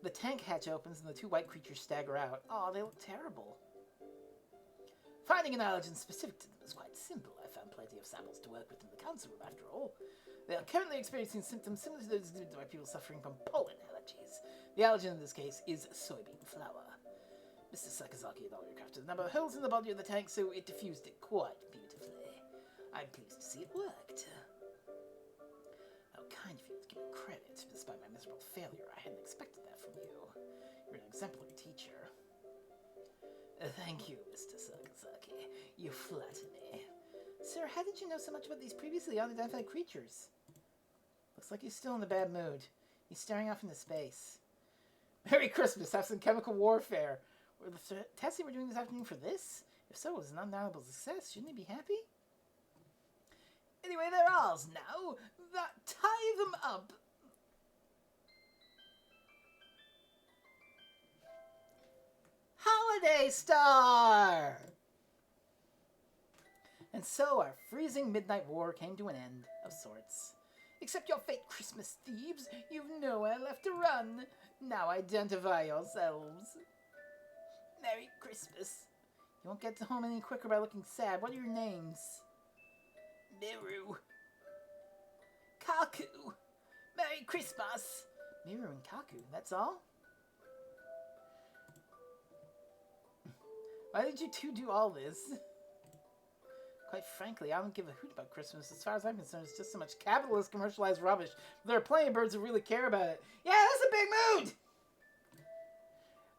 The tank hatch opens and the two white creatures stagger out. Oh, they look terrible. Finding an allergen specific to them is quite simple. I found plenty of samples to work with in the council room, after all. They are currently experiencing symptoms similar to those exhibited by people suffering from pollen allergies. The allergen in this case is soybean flour. Mr. Sakazaki had already crafted a number of holes in the body of the tank, so it diffused it quite beautifully. I'm pleased to see it worked. How kind of you to give me credit. Despite my miserable failure, I hadn't expected that from you. You're an exemplary teacher. Thank you, Mr. Sakazaki. You flatter me. Sir, how did you know so much about these previously unidentified creatures? Looks like he's still in a bad mood. He's staring off into space. Merry Christmas! Have some chemical warfare! Were the tests we're doing this afternoon for this? If so, it was an undeniable success. Shouldn't he be happy? Anyway, they're ours now. Tie them up. Holiday Star! And so our freezing midnight war came to an end, of sorts. Accept your fate, Christmas thieves. You've nowhere left to run. Now identify yourselves. Merry Christmas. You won't get home any quicker by looking sad. What are your names? Miru. Kaku. Merry Christmas. Miru and Kaku, that's all? Why did you two do all this? Quite frankly, I don't give a hoot about Christmas. As far as I'm concerned, it's just so much capitalist, commercialized rubbish. There are plenty of birds who really care about it. Yeah, that's a big mood!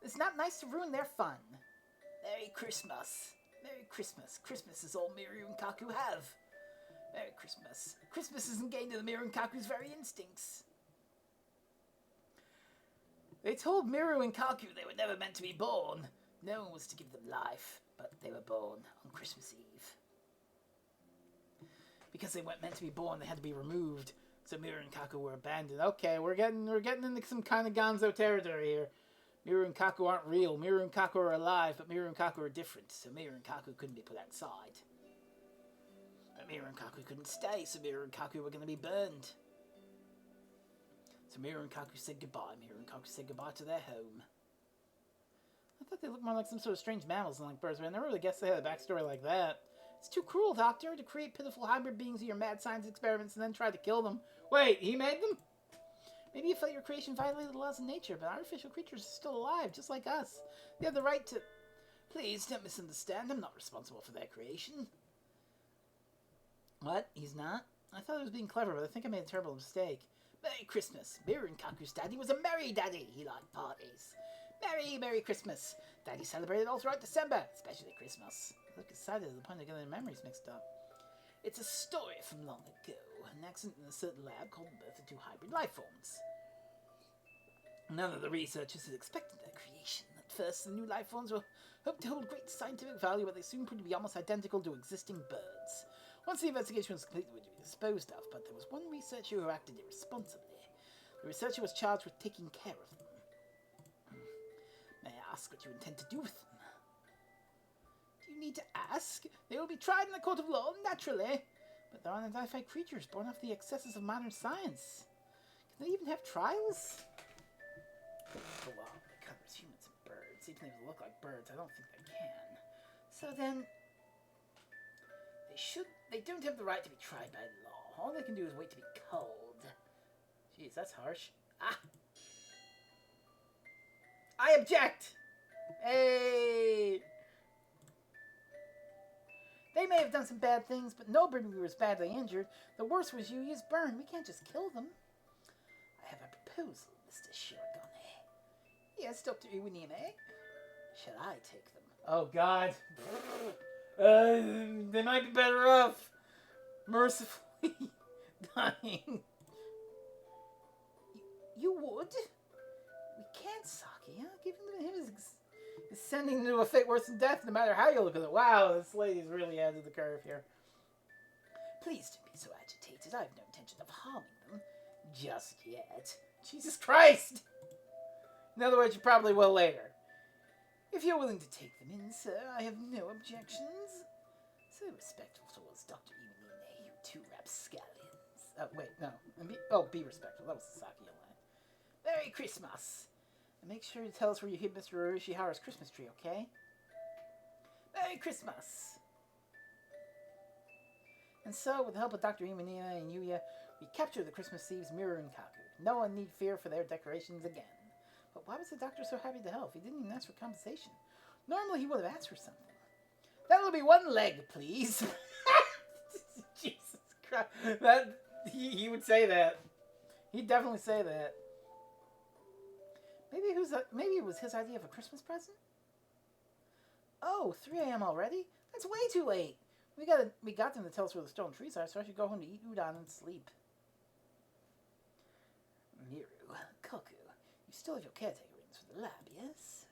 It's not nice to ruin their fun. Merry Christmas. Merry Christmas. Christmas is all Miru and Kaku have. Merry Christmas. Christmas isn't gained to the Miru and Kaku's very instincts. They told Miru and Kaku they were never meant to be born. No one was to give them life, but they were born on Christmas Eve. Because they weren't meant to be born, they had to be removed. So Miru and Kaku were abandoned. Okay, we're getting into some kind of Gonzo territory here. Miru and Kaku aren't real. Miru and Kaku are alive, but Miru and Kaku are different. So Miru and Kaku couldn't be put outside. But Miru and Kaku couldn't stay, so Miru and Kaku were going to be burned. So Miru and Kaku said goodbye. Miru and Kaku said goodbye to their home. I thought they looked more like some sort of strange mammals than like birds, but I never really guessed they had a backstory like that. It's too cruel, Doctor, to create pitiful hybrid beings with your mad science experiments and then try to kill them. Wait, he made them? Maybe you felt your creation violated the laws of nature, but artificial creatures are still alive, just like us. They have the right to... Please, don't misunderstand. I'm not responsible for their creation. What? He's not? I thought I was being clever, but I think I made a terrible mistake. Merry Christmas. Miru and Kaku's daddy was a merry daddy. He liked parties. Merry Christmas. Daddy celebrated all throughout December, especially Christmas. I look excited to the point of getting their memories mixed up. It's a story from long ago. An accident in a certain lab called the birth of two hybrid life forms. None of the researchers had expected their creation. At first, the new life forms were hoped to hold great scientific value, but they soon proved to be almost identical to existing birds. Once the investigation was complete, they were to be disposed of, but there was one researcher who acted irresponsibly. The researcher was charged with taking care of them. May I ask what you intend to do with them? Do you need to ask? They will be tried in the court of law, naturally. But they're unidentified creatures born off the excesses of modern science. Can they even have trials? Oh, well, they cover humans and birds. Even if they look like birds, I don't think they can. So then, they don't have the right to be tried by law. All they can do is wait to be culled. Jeez, that's harsh. Ah! I object! Hey! They may have done some bad things, but nobody was badly injured. The worst was Yuya's burn. We can't just kill them. I have a proposal, Mr. Shirogane. Yes, Dr. Iwanime. Shall I take them? Oh, God. They might be better off mercifully dying. You would? We can't, Sakia. Giving them to him is sending them to a fate worse than death, no matter how you look at it. Wow, this lady's really added the curve here. Please don't be so agitated. I have no intention of harming them. Just yet. Jesus Christ! In other words, you probably will later. If you're willing to take them in, sir, I have no objections. So respectful towards Dr. Iwanine, you two rapscallions. Oh, wait, no. Be respectful. That was the Sakia line. Merry Christmas! And make sure to tell us where you hid Mr. Urashihara's Christmas tree, okay? Merry Christmas! And so, with the help of Dr. Iwanine and Yuya, we captured the Christmas thieves Miru and Kaku. No one need fear for their decorations again. But why was the doctor so happy to help? He didn't even ask for compensation. Normally he would have asked for something. That'll be one leg, please. Jesus Christ. He would say that. He'd definitely say that. Maybe it was his idea of a Christmas present? Oh, 3 a.m. already? That's way too late. We got them to tell us where the stone trees are, so I should go home to eat udon and sleep. Miru, Koku. You still have your caretaker rings for the lab, yes?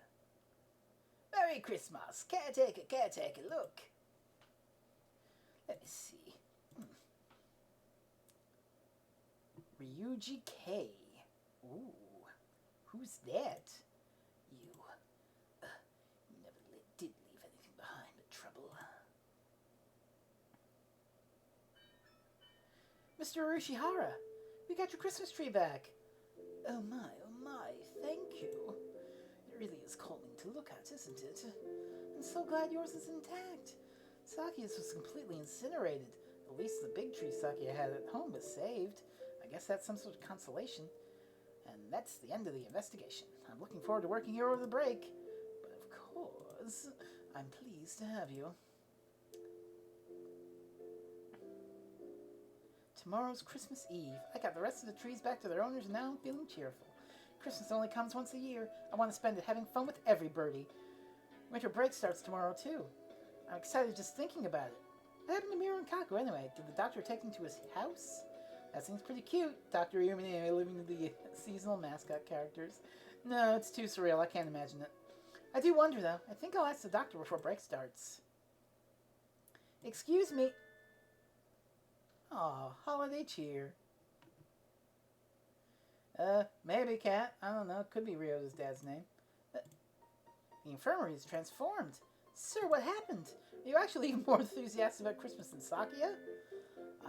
Merry Christmas! Caretaker, look! Let me see. Ryuji K. Ooh. Who's that? You never did leave anything behind but trouble. Mr. Urashihara, we got your Christmas tree back. Oh my, thank you. It really is calming to look at, isn't it? I'm so glad yours is intact. Sakia's was completely incinerated. At least the big tree Sakia had at home was saved. I guess that's some sort of consolation. And that's the end of the investigation. I'm looking forward to working here over the break. But of course, I'm pleased to have you. Tomorrow's Christmas Eve. I got the rest of the trees back to their owners and now I'm feeling cheerful. Christmas only comes once a year. I want to spend it having fun with every birdie. Winter break starts tomorrow too. I'm excited just thinking about it. What happened to Miru and Kaku anyway? Did the doctor take them to his house? That seems pretty cute. Dr. Iwanine living with the seasonal mascot characters. No, it's too surreal. I can't imagine it. I do wonder though. I think I'll ask the doctor before break starts. Excuse me. Aw, holiday cheer. Maybe Cat. I don't know. Could be Ryo's dad's name. The infirmary is transformed. Sir, what happened? Are you actually even more enthusiastic about Christmas than Sakia?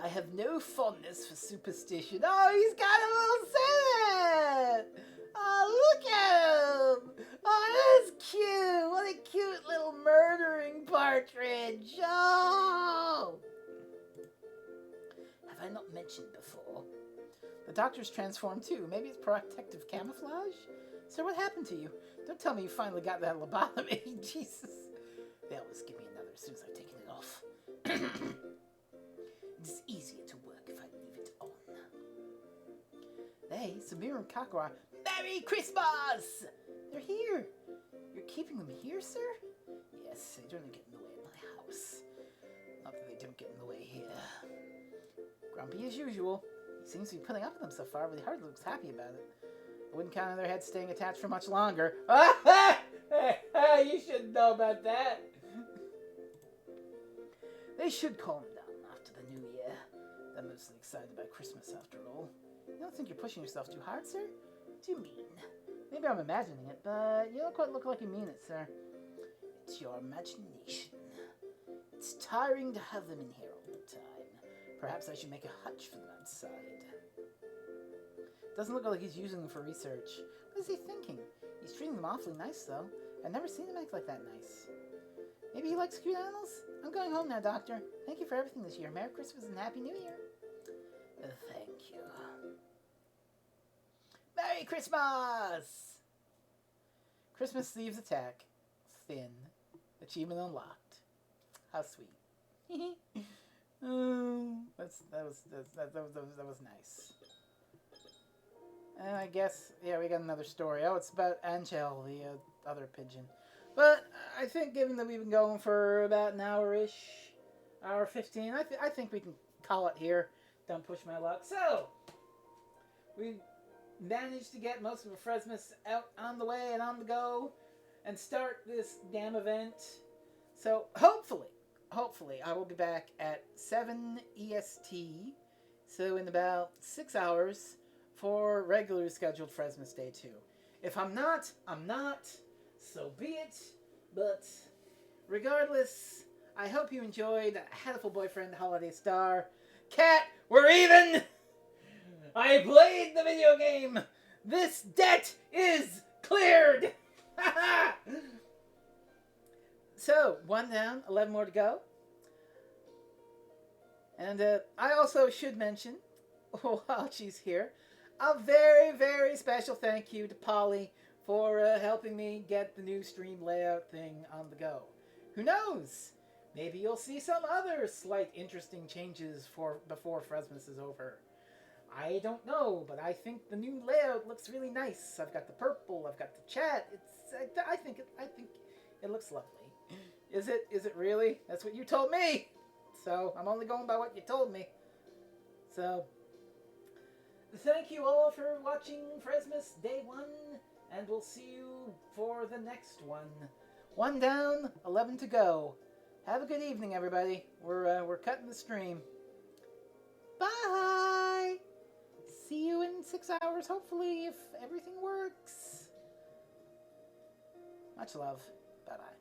I have no fondness for superstition. Oh, he's got a little set! Oh, look at him! Oh, that's cute! What a cute little murdering partridge! Oh! Have I not mentioned before? The doctor's transformed too. Maybe it's protective camouflage? Sir, what happened to you? Don't tell me you finally got that lobotomy. Jesus. They always give me another as soon as I've taken it off. It's easier to work if I leave it on. They, Samir and Kaku are... Merry Christmas! They're here. You're keeping them here, sir? Yes, they don't get in the way of my house. Not that they don't get in the way here. Grumpy as usual. He seems to be putting up with them so far, but he hardly looks happy about it. I wouldn't count on their heads staying attached for much longer. You shouldn't know about that. They should calm down after the new year. They're mostly excited about Christmas after all. You don't think you're pushing yourself too hard, sir? What do you mean? Maybe I'm imagining it, but you don't quite look like you mean it, sir. It's your imagination. It's tiring to have them in here all the time. Perhaps I should make a hutch for them outside. Doesn't look like he's using them for research. What is he thinking? He's treating them awfully nice, though. I've never seen him act like that nice. Maybe he likes cute animals? I'm going home now, Doctor. Thank you for everything this year. Merry Christmas and Happy New Year. Thank you. Merry Christmas! Christmas Thieves attack. Thin. Achievement unlocked. How sweet. That was nice. And I guess, yeah, we got another story. Oh, it's about Angel, the other pigeon. But I think, given that we've been going for about an hour-ish, hour 15, I think we can call it here. Don't push my luck. So, we managed to get most of the Frezmas out on the way and on the go and start this damn event. So, hopefully, I will be back at 7 EST, so in about 6 hours, for regularly scheduled Frezmas Day 2. If I'm not, I'm not. So be it. But regardless, I hope you enjoyed Hatoful Boyfriend Holiday Star. Cat, we're even! I played the video game! This debt is cleared! So, 1 down, 11 more to go. And I also should mention, while she's here, a very, very special thank you to Polly for helping me get the new stream layout thing on the go. Who knows? Maybe you'll see some other slight interesting changes before Frezmas is over. I don't know, but I think the new layout looks really nice. I've got the purple, I've got the chat. I think it looks lovely. Is it really? That's what you told me. So I'm only going by what you told me. So thank you all for watching Frezmas Day 1, and we'll see you for the next one. 1 down, 11 to go. Have a good evening, everybody. We're cutting the stream. Bye! See you in 6 hours, hopefully, if everything works. Much love. Bye-bye.